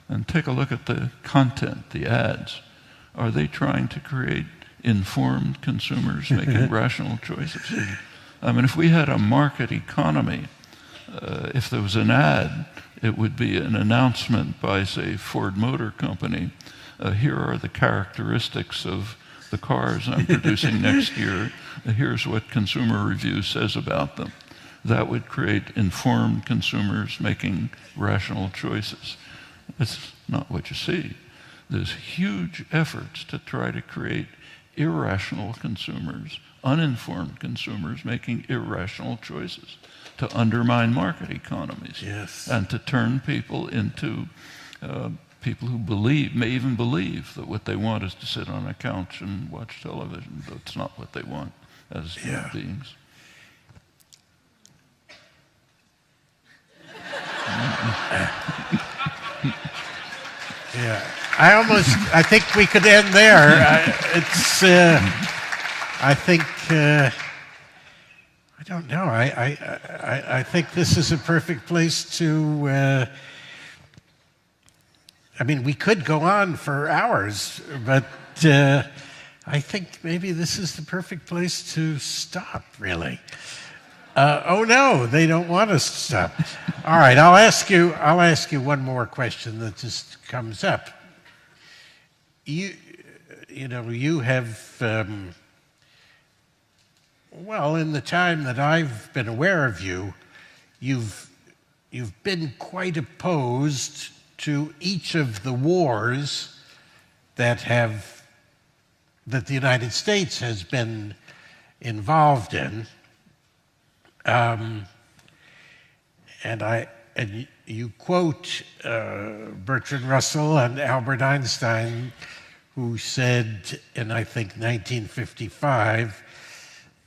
and take a look at the content, the ads. Are they trying to create informed consumers making rational choices? I mean, if we had a market economy, if there was an ad, it would be an announcement by, say, Ford Motor Company. Here are the characteristics of the cars I'm producing next year. Here's what Consumer Review says about them. That would create informed consumers making rational choices. That's not what you see. There's huge efforts to try to create irrational consumers, uninformed consumers making irrational choices, to undermine market economies, yes, and to turn people into people who may even believe that what they want is to sit on a couch and watch television. That's not what they want as human beings. Yeah, I think we could end there. I don't know. I think this is a perfect place to. I mean, we could go on for hours, but I think maybe this is the perfect place to stop. Really. Oh no, they don't want us to stop. All right, I'll ask you one more question that just comes up. You have, well, in the time that I've been aware of you, you've been quite opposed to each of the wars that the United States has been involved in. And you quote Bertrand Russell and Albert Einstein, who said in, I think, 1955,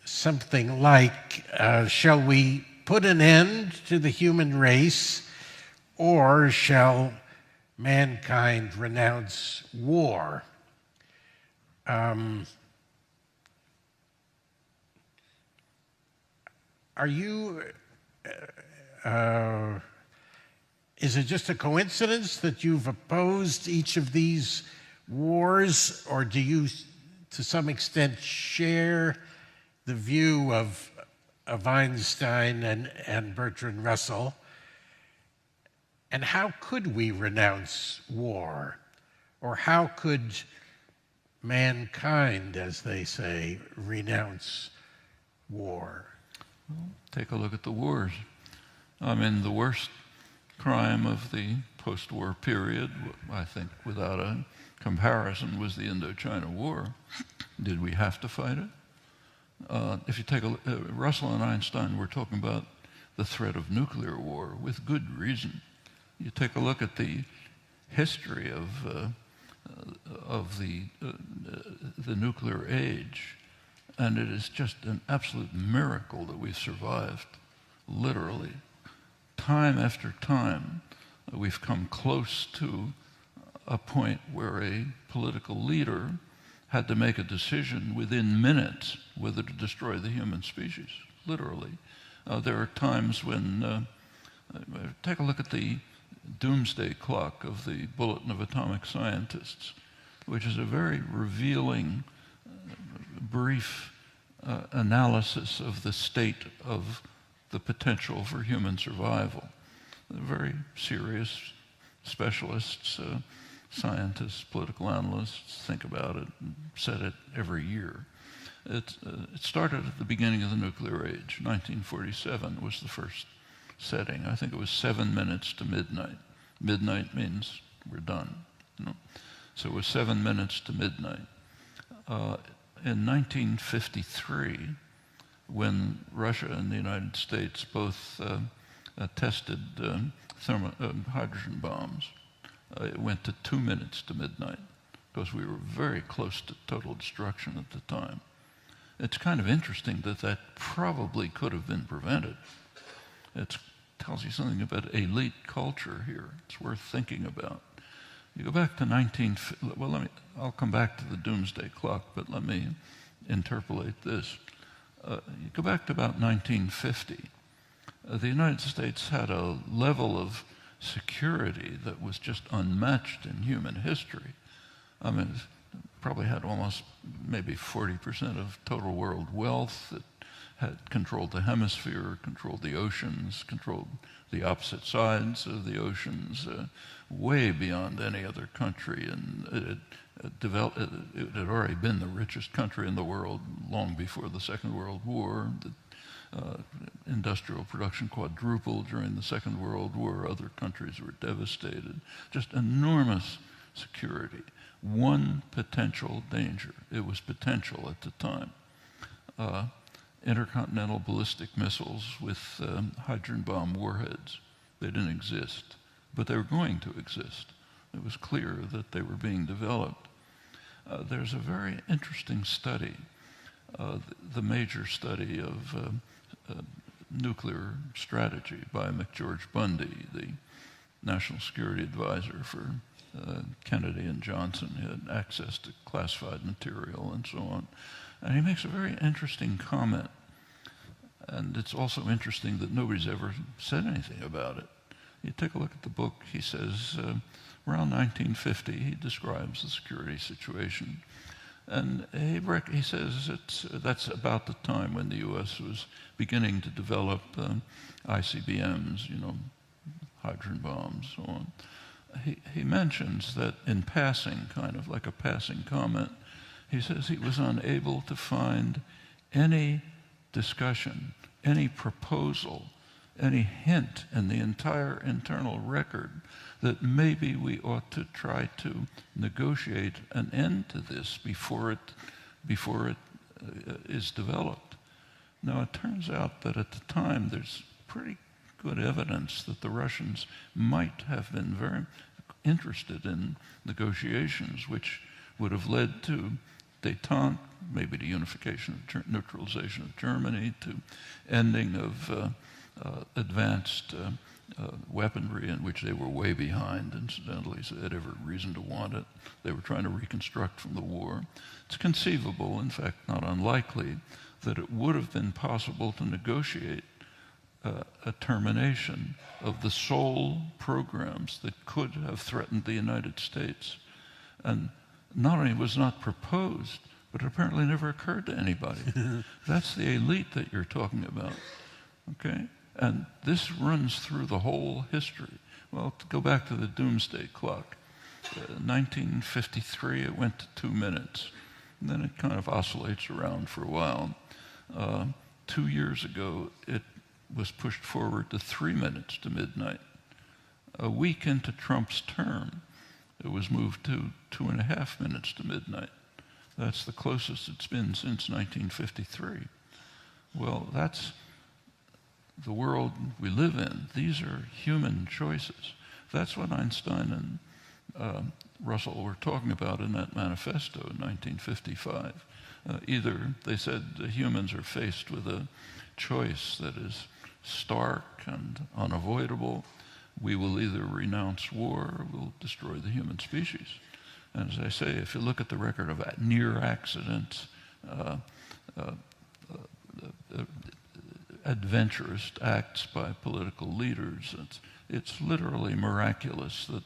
something like, shall we put an end to the human race, or shall mankind renounce war? Are you, is it just a coincidence that you've opposed each of these wars, or do you, to some extent, share the view of Einstein and Bertrand Russell? And how could we renounce war? Or how could mankind, as they say, renounce war? Well, take a look at the wars. I mean, the worst crime of the post-war period, I think, without a comparison, was the Indochina War. Did we have to fight it? If you take a look, Russell and Einstein were talking about the threat of nuclear war with good reason. You take a look at the history of the nuclear age, and it is just an absolute miracle that we've survived, literally. Time after time, We've come close to a point where a political leader had to make a decision within minutes whether to destroy the human species, literally. There are times when, take a look at the doomsday clock of the Bulletin of Atomic Scientists, which is a very revealing, brief analysis of the state of the potential for human survival. Very serious specialists, scientists, political analysts think about it and said it every year. It started at the beginning of the nuclear age. 1947 was the first setting. I think it was 7 minutes to midnight. Midnight means we're done. So it was 7 minutes to midnight. In 1953, when Russia and the United States both tested hydrogen bombs, it went to 2 minutes to midnight because we were very close to total destruction at the time. It's kind of interesting that probably could have been prevented. It tells you something about elite culture here. It's worth thinking about. You go back to I'll come back to the doomsday clock, but let me interpolate this. You go back to about 1950. The United States had a level of security that was just unmatched in human history. I mean, it probably had almost maybe 40% of total world wealth. It had controlled the hemisphere, controlled the oceans, controlled the opposite sides of the oceans, way beyond any other country. And it had already been the richest country in the world long before the Second World War. Industrial production quadrupled during the Second World War. Other countries were devastated. Just enormous security. One potential danger. It was potential at the time. Intercontinental ballistic missiles with hydrogen bomb warheads. They didn't exist, but they were going to exist. It was clear that they were being developed. There's a very interesting study, the major study of nuclear strategy by McGeorge Bundy, the National Security Advisor for Kennedy and Johnson. He had access to classified material and so on. And he makes a very interesting comment. And it's also interesting that nobody's ever said anything about it. You take a look at the book, he says, around 1950, he describes the security situation. And he says that's about the time when the U.S. was beginning to develop ICBMs, hydrogen bombs, so on. He mentions that in passing, kind of like a passing comment, he says he was unable to find any discussion, any proposal, any hint in the entire internal record that maybe we ought to try to negotiate an end to this before it is developed. Now, it turns out that at the time there's pretty good evidence that the Russians might have been very interested in negotiations, which would have led to détente, maybe to unification, neutralization of Germany, to ending of advanced weaponry in which they were way behind, incidentally, so they had every reason to want it. They were trying to reconstruct from the war. It's conceivable, in fact not unlikely, that it would have been possible to negotiate a termination of the sole programs that could have threatened the United States. And not only was not proposed, but it apparently never occurred to anybody. That's the elite that you're talking about, okay? And this runs through the whole history. Well, to go back to the doomsday clock, 1953, it went to 2 minutes. And then it kind of oscillates around for a while. 2 years ago, it was pushed forward to 3 minutes to midnight. A week into Trump's term, it was moved to 2.5 minutes to midnight. That's the closest it's been since 1953. Well, that's the world we live in. These are human choices. That's what Einstein and Russell were talking about in that manifesto in 1955. Either they said the humans are faced with a choice that is stark and unavoidable, we will either renounce war or we'll destroy the human species. And as I say, if you look at the record of near accidents, adventurous acts by political leaders, it's literally miraculous that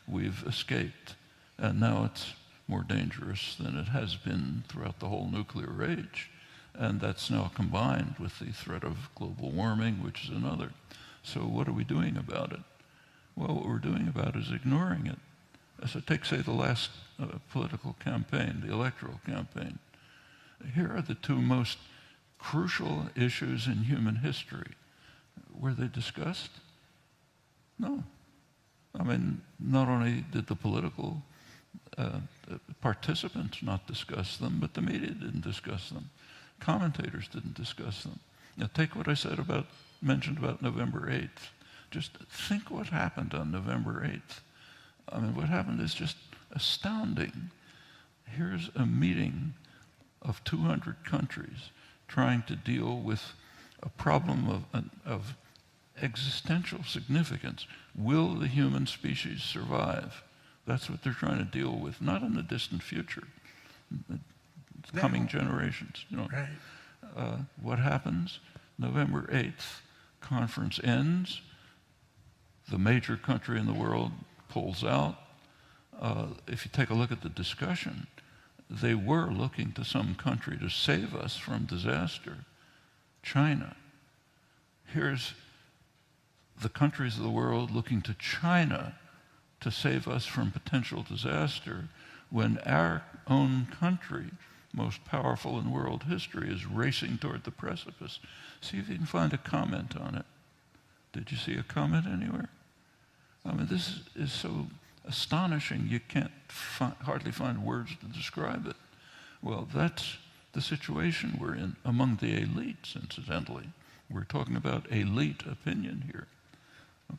we've escaped. And now it's more dangerous than it has been throughout the whole nuclear age. And that's now combined with the threat of global warming, which is another. So what are we doing about it? Well, what we're doing about it is ignoring it. So take, say, the last political campaign, the electoral campaign. Here are the two most crucial issues in human history. Were they discussed? No. I mean, not only did the political participants not discuss them, but the media didn't discuss them. Commentators didn't discuss them. Now, take what I mentioned about November 8th. Just think what happened on November 8th. I mean, what happened is just astounding. Here's a meeting of 200 countries trying to deal with a problem of existential significance. Will the human species survive? That's what they're trying to deal with, not in the distant future, coming generations. You know. Right. What happens? November 8th, conference ends. The major country in the world pulls out. If you take a look at the discussion, they were looking to some country to save us from disaster. China. Here's the countries of the world looking to China to save us from potential disaster when our own country, most powerful in world history, is racing toward the precipice. See if you can find a comment on it. Did you see a comment anywhere? I mean, this is so astonishing you can't hardly find words to describe it. Well, that's the situation we're in among the elites, incidentally. We're talking about elite opinion here.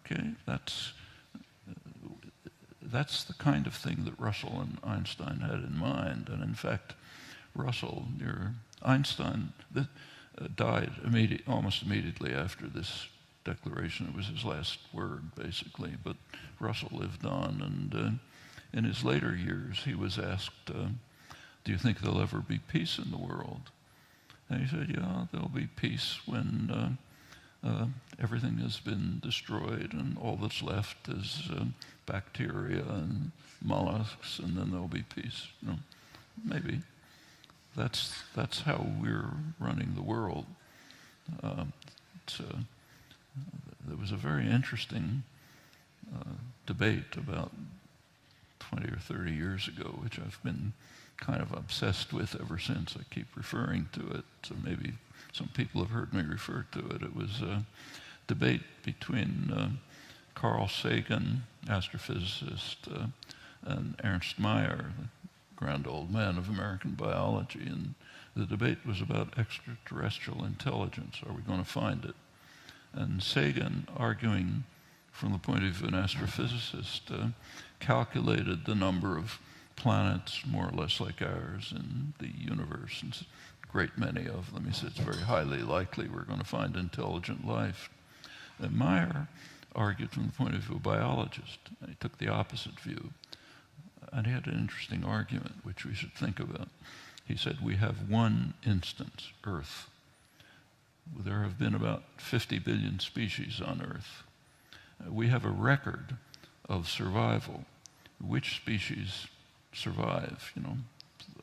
Okay, that's the kind of thing that Russell and Einstein had in mind. And in fact, Russell, near Einstein, died almost immediately after this declaration. It was his last word, basically. But Russell lived on, and in his later years, he was asked, do you think there'll ever be peace in the world? And he said, yeah, there'll be peace when everything has been destroyed and all that's left is bacteria and mollusks, and then there'll be peace. You know, maybe. That's how we're running the world. There was a very interesting debate about 20 or 30 years ago, which I've been kind of obsessed with ever since. I keep referring to it, so maybe some people have heard me refer to it. It was a debate between Carl Sagan, astrophysicist, and Ernst Mayr, the grand old man of American biology, and the debate was about extraterrestrial intelligence. Are we going to find it? And Sagan, arguing from the point of view of an astrophysicist, calculated the number of planets more or less like ours in the universe, and a great many of them. He said it's very highly likely we're going to find intelligent life. And Mayr argued from the point of view of a biologist. He took the opposite view. And he had an interesting argument, which we should think about. He said, we have one instance, Earth. There have been about 50 billion species on Earth. We have a record of survival. Which species survive,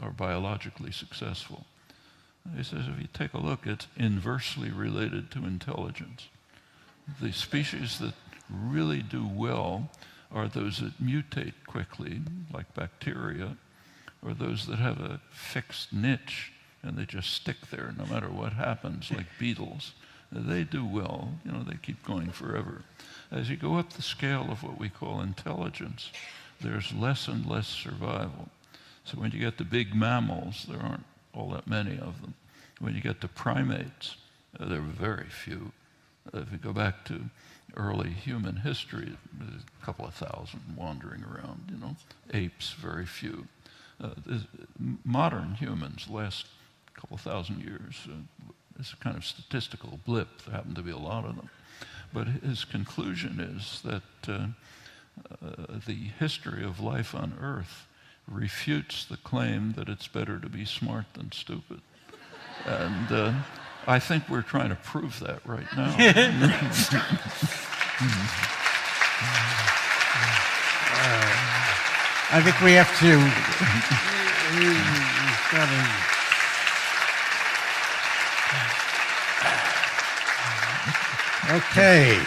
are biologically successful? He says, if you take a look, it's inversely related to intelligence. The species that really do well are those that mutate quickly, like bacteria, or those that have a fixed niche and they just stick there no matter what happens, like beetles. They do well, they keep going forever. As you go up the scale of what we call intelligence, there's less and less survival. So when you get to big mammals, there aren't all that many of them. When you get to primates, there are very few. If you go back to early human history, there's a couple of thousand wandering around, apes, very few. Modern humans, last couple thousand years, it's a kind of statistical blip. There happen to be a lot of them. But his conclusion is that the history of life on Earth refutes the claim that it's better to be smart than stupid. And I think we're trying to prove that right now. I think we have to. Okay.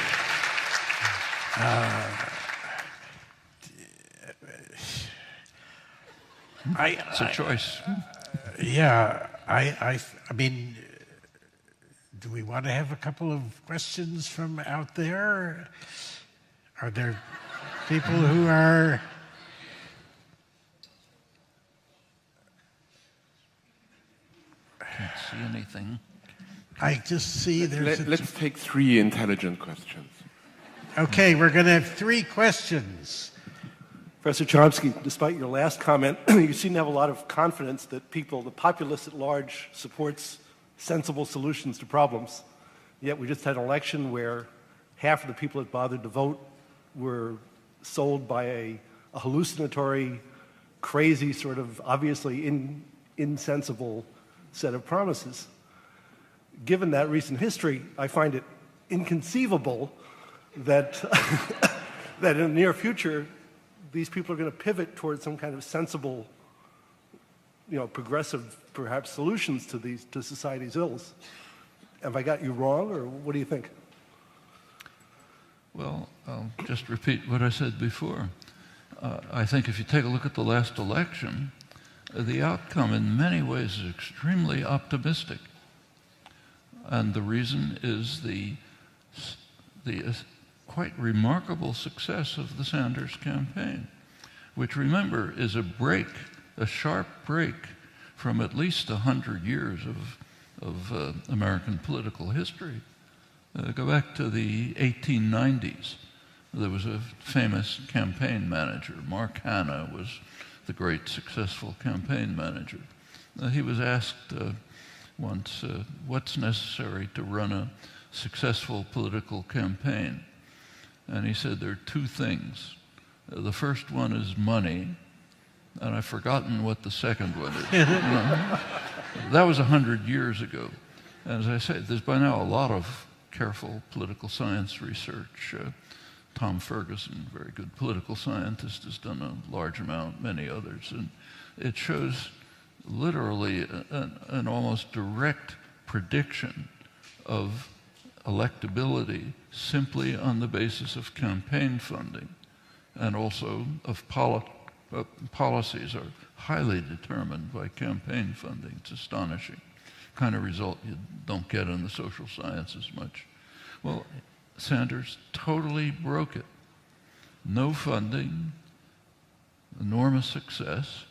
It's a choice. Yeah, I mean, do we want to have a couple of questions from out there? Are there people who are... Can't see anything. I just see there's... Let's take 3 intelligent questions. Okay, we're going to have 3 questions. Professor Chomsky, despite your last comment, you seem to have a lot of confidence that the populace at large, supports sensible solutions to problems. Yet we just had an election where half of the people that bothered to vote were sold by a hallucinatory, crazy, sort of obviously insensible set of promises. Given that recent history, I find it inconceivable that, that in the near future, these people are going to pivot towards some kind of sensible, progressive, perhaps, solutions to society's ills. Have I got you wrong, or what do you think? Well, I'll just repeat what I said before. I think if you take a look at the last election, the outcome in many ways is extremely optimistic. And the reason is the quite remarkable success of the Sanders campaign, which, remember, is a sharp break from at least 100 years of American political history. Go back to the 1890s. There was a famous campaign manager. Mark Hanna was the great successful campaign manager. He was asked once, what's necessary to run a successful political campaign? And he said there are 2 things. The first one is money, and I've forgotten what the second one is. That was 100 years ago. And as I say, there's by now a lot of careful political science research. Tom Ferguson, a very good political scientist, has done a large amount, many others, and it shows literally an almost direct prediction of electability simply on the basis of campaign funding, and also of policies are highly determined by campaign funding. It's astonishing. Kind of result you don't get in the social sciences much. Well, Sanders totally broke it. No funding, enormous success.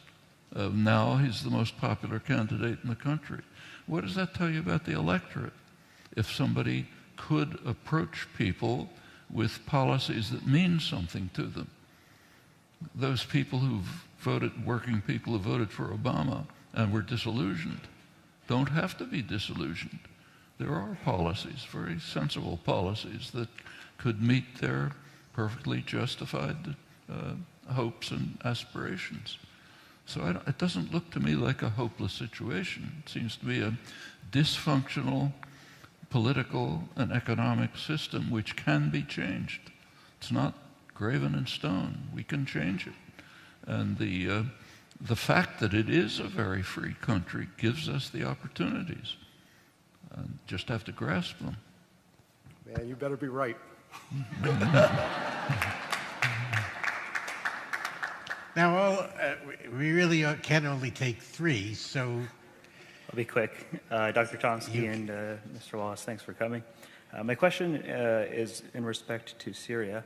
Now he's the most popular candidate in the country. What does that tell you about the electorate? If somebody could approach people with policies that mean something to them. Those people who've voted, working people who voted for Obama and were disillusioned, don't have to be disillusioned. There are policies, very sensible policies, that could meet their perfectly justified hopes and aspirations. So it doesn't look to me like a hopeless situation. It seems to be a dysfunctional political and economic system which can be changed. It's not graven in stone. We can change it. And the fact that it is a very free country gives us the opportunities. Just have to grasp them. Man, you better be right. Now, we really can only take 3, so... I'll be quick. Dr. Chomsky and Mr. Wallace, thanks for coming. My question is in respect to Syria.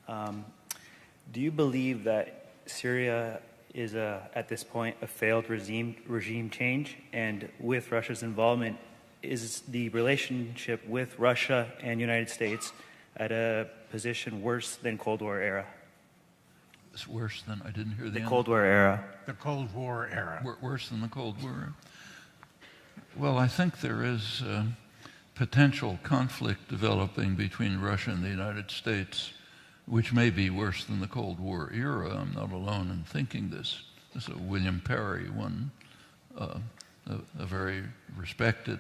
Do you believe that Syria is, at this point, a failed regime change? And with Russia's involvement, is the relationship with Russia and United States at a position worse than Cold War era? It's worse than, I didn't hear the end. Cold War era. The Cold War era. Worse than the Cold War. Well, I think there is potential conflict developing between Russia and the United States, which may be worse than the Cold War era. I'm not alone in thinking this. This is William Perry, one a very respected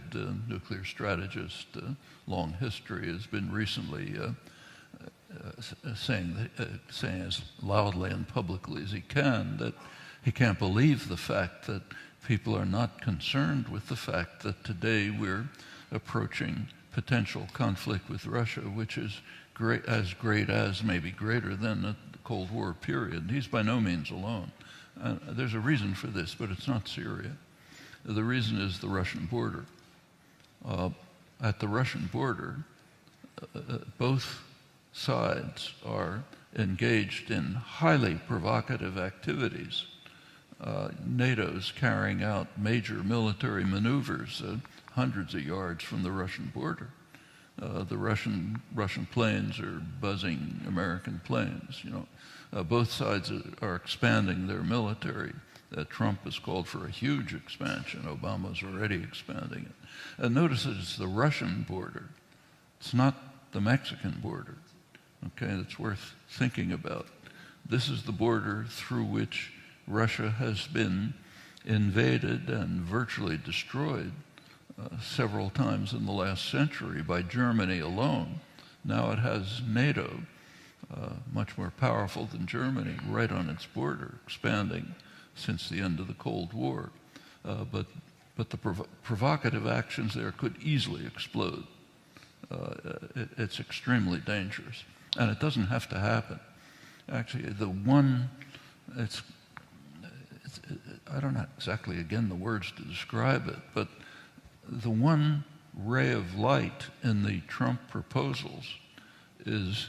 nuclear strategist, long history, has been recently saying as loudly and publicly as he can that he can't believe the fact that people are not concerned with the fact that today we're approaching potential conflict with Russia, which is great as, maybe greater than the Cold War period. He's by no means alone. There's a reason for this, but it's not Syria. The reason is the Russian border. At the Russian border, both sides are engaged in highly provocative activities. NATO's carrying out major military maneuvers hundreds of yards from the Russian border. The Russian planes are buzzing American planes. Both sides are expanding their military. Trump has called for a huge expansion. Obama's already expanding it. And notice that it's the Russian border. It's not the Mexican border. Okay, that's worth thinking about. This is the border through which Russia has been invaded and virtually destroyed several times in the last century by Germany alone. Now it has NATO, much more powerful than Germany, right on its border, expanding since the end of the Cold War. But the provocative actions there could easily explode. It's extremely dangerous. And it doesn't have to happen. Actually, I don't know exactly, again, the words to describe it, but the one ray of light in the Trump proposals is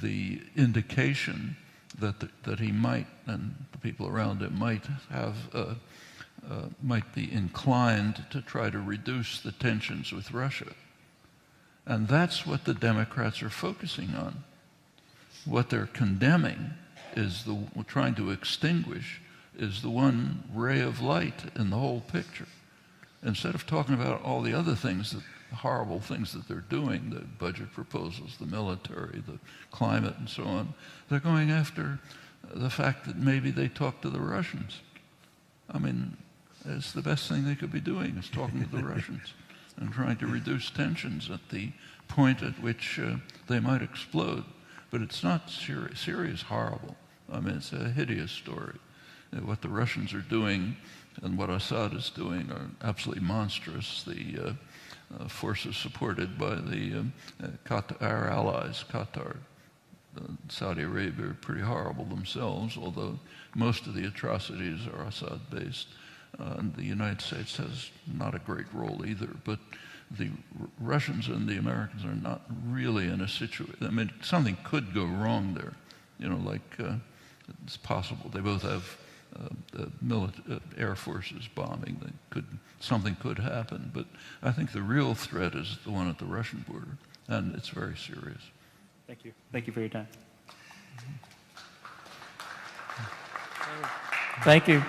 the indication that he might, and the people around him might be inclined to try to reduce the tensions with Russia. And that's what the Democrats are focusing on. What they're condemning is trying to extinguish is the one ray of light in the whole picture. Instead of talking about all the other things, the horrible things that they're doing, the budget proposals, the military, the climate, and so on, they're going after the fact that maybe they talk to the Russians. I mean, it's the best thing they could be doing, is talking to the Russians and trying to reduce tensions at the point at which they might explode. But it's not Syria. Syria is horrible. I mean, it's a hideous story. What the Russians are doing and what Assad is doing are absolutely monstrous. The forces supported by our allies, Qatar, Saudi Arabia, are pretty horrible themselves, although most of the atrocities are Assad-based. And the United States has not a great role either, but the Russians and the Americans are not really in a situation. I mean, something could go wrong there, it's possible. They both have air forces bombing. Something could happen, but I think the real threat is the one at the Russian border, and it's very serious. Thank you. Thank you for your time. Thank you.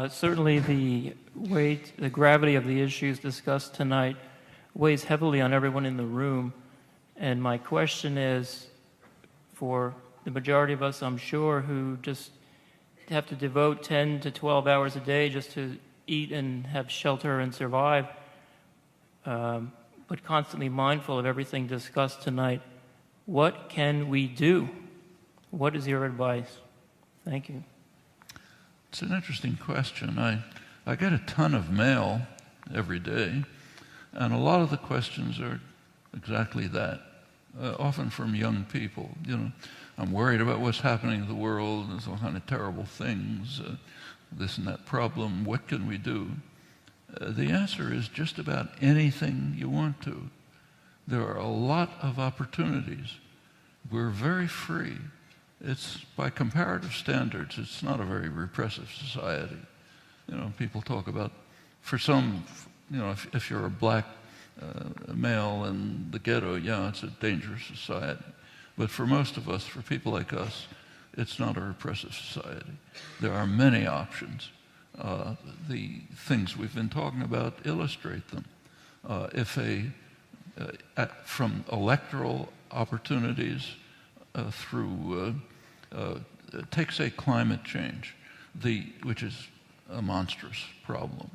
Certainly the gravity of the issues discussed tonight weighs heavily on everyone in the room. And my question is, for the majority of us, I'm sure, who just have to devote 10 to 12 hours a day just to eat and have shelter and survive, but constantly mindful of everything discussed tonight, what can we do? What is your advice? Thank you. It's an interesting question. I get a ton of mail every day, and a lot of the questions are exactly that, often from young people. I'm worried about what's happening in the world. There's all kind of terrible things, this and that problem. What can we do? The answer is just about anything you want to. There are a lot of opportunities. We're very free. It's, by comparative standards, it's not a very repressive society. People talk about, for some, if you're a black male in the ghetto, yeah, it's a dangerous society. But for most of us, for people like us, it's not a repressive society. There are many options. The things we've been talking about illustrate them. from electoral opportunities through, take, say, climate change, which is a monstrous problem.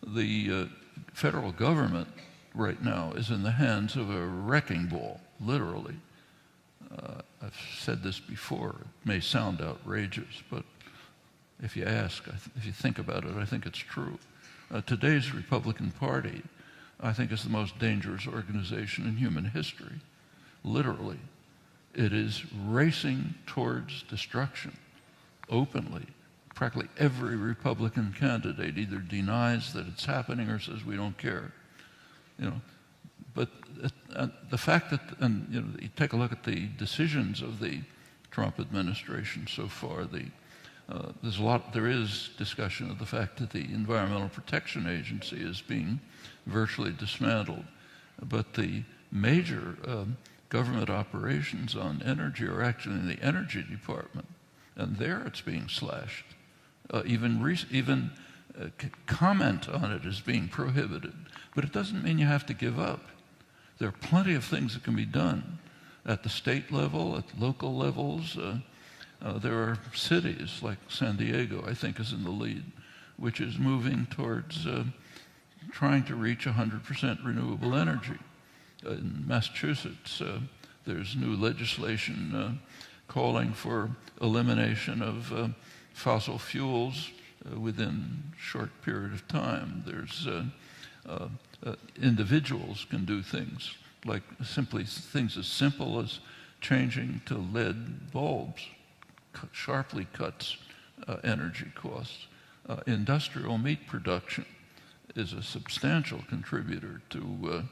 The federal government right now is in the hands of a wrecking ball, literally. I've said this before. It may sound outrageous, but if you think about it, I think it's true. Today's Republican Party, I think, is the most dangerous organization in human history. Literally. It is racing towards destruction openly. Practically every Republican candidate either denies that it's happening or says we don't care. But the fact that, you take a look at the decisions of the Trump administration so far, there is discussion of the fact that the Environmental Protection Agency is being virtually dismantled. But the major government operations on energy are actually in the Energy Department, and there it's being slashed. Even comment on it is being prohibited. But it doesn't mean you have to give up. There are plenty of things that can be done at the state level, at local levels. There are cities like San Diego, I think, is in the lead, which is moving towards trying to reach 100% renewable energy. In Massachusetts, there's new legislation calling for elimination of fossil fuels within a short period of time. There's individuals can do things like things as simple as changing to lead bulbs, sharply cuts energy costs. Industrial meat production is a substantial contributor to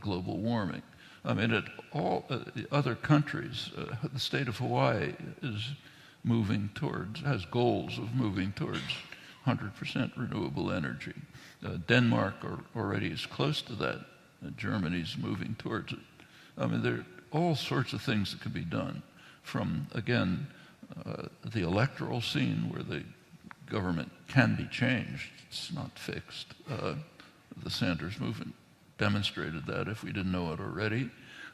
global warming. I mean, at all other countries, the state of Hawaii has goals of moving towards 100% renewable energy. Denmark already is close to that. Germany's moving towards it. I mean, there are all sorts of things that can be done from, again, the electoral scene where the government can be changed. It's not fixed. The Sanders movement demonstrated that, if we didn't know it already,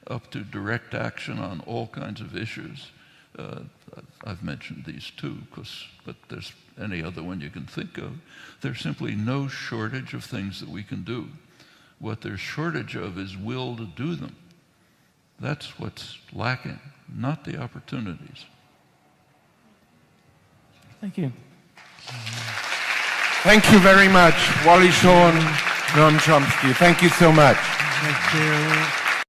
up to direct action on all kinds of issues. I've mentioned these two, but there's any other one you can think of. There's simply no shortage of things that we can do. What there's shortage of is will to do them. That's what's lacking, not the opportunities. Thank you. Thank you very much, Wally Shawn, Noam Chomsky. Thank you so much. Thank you.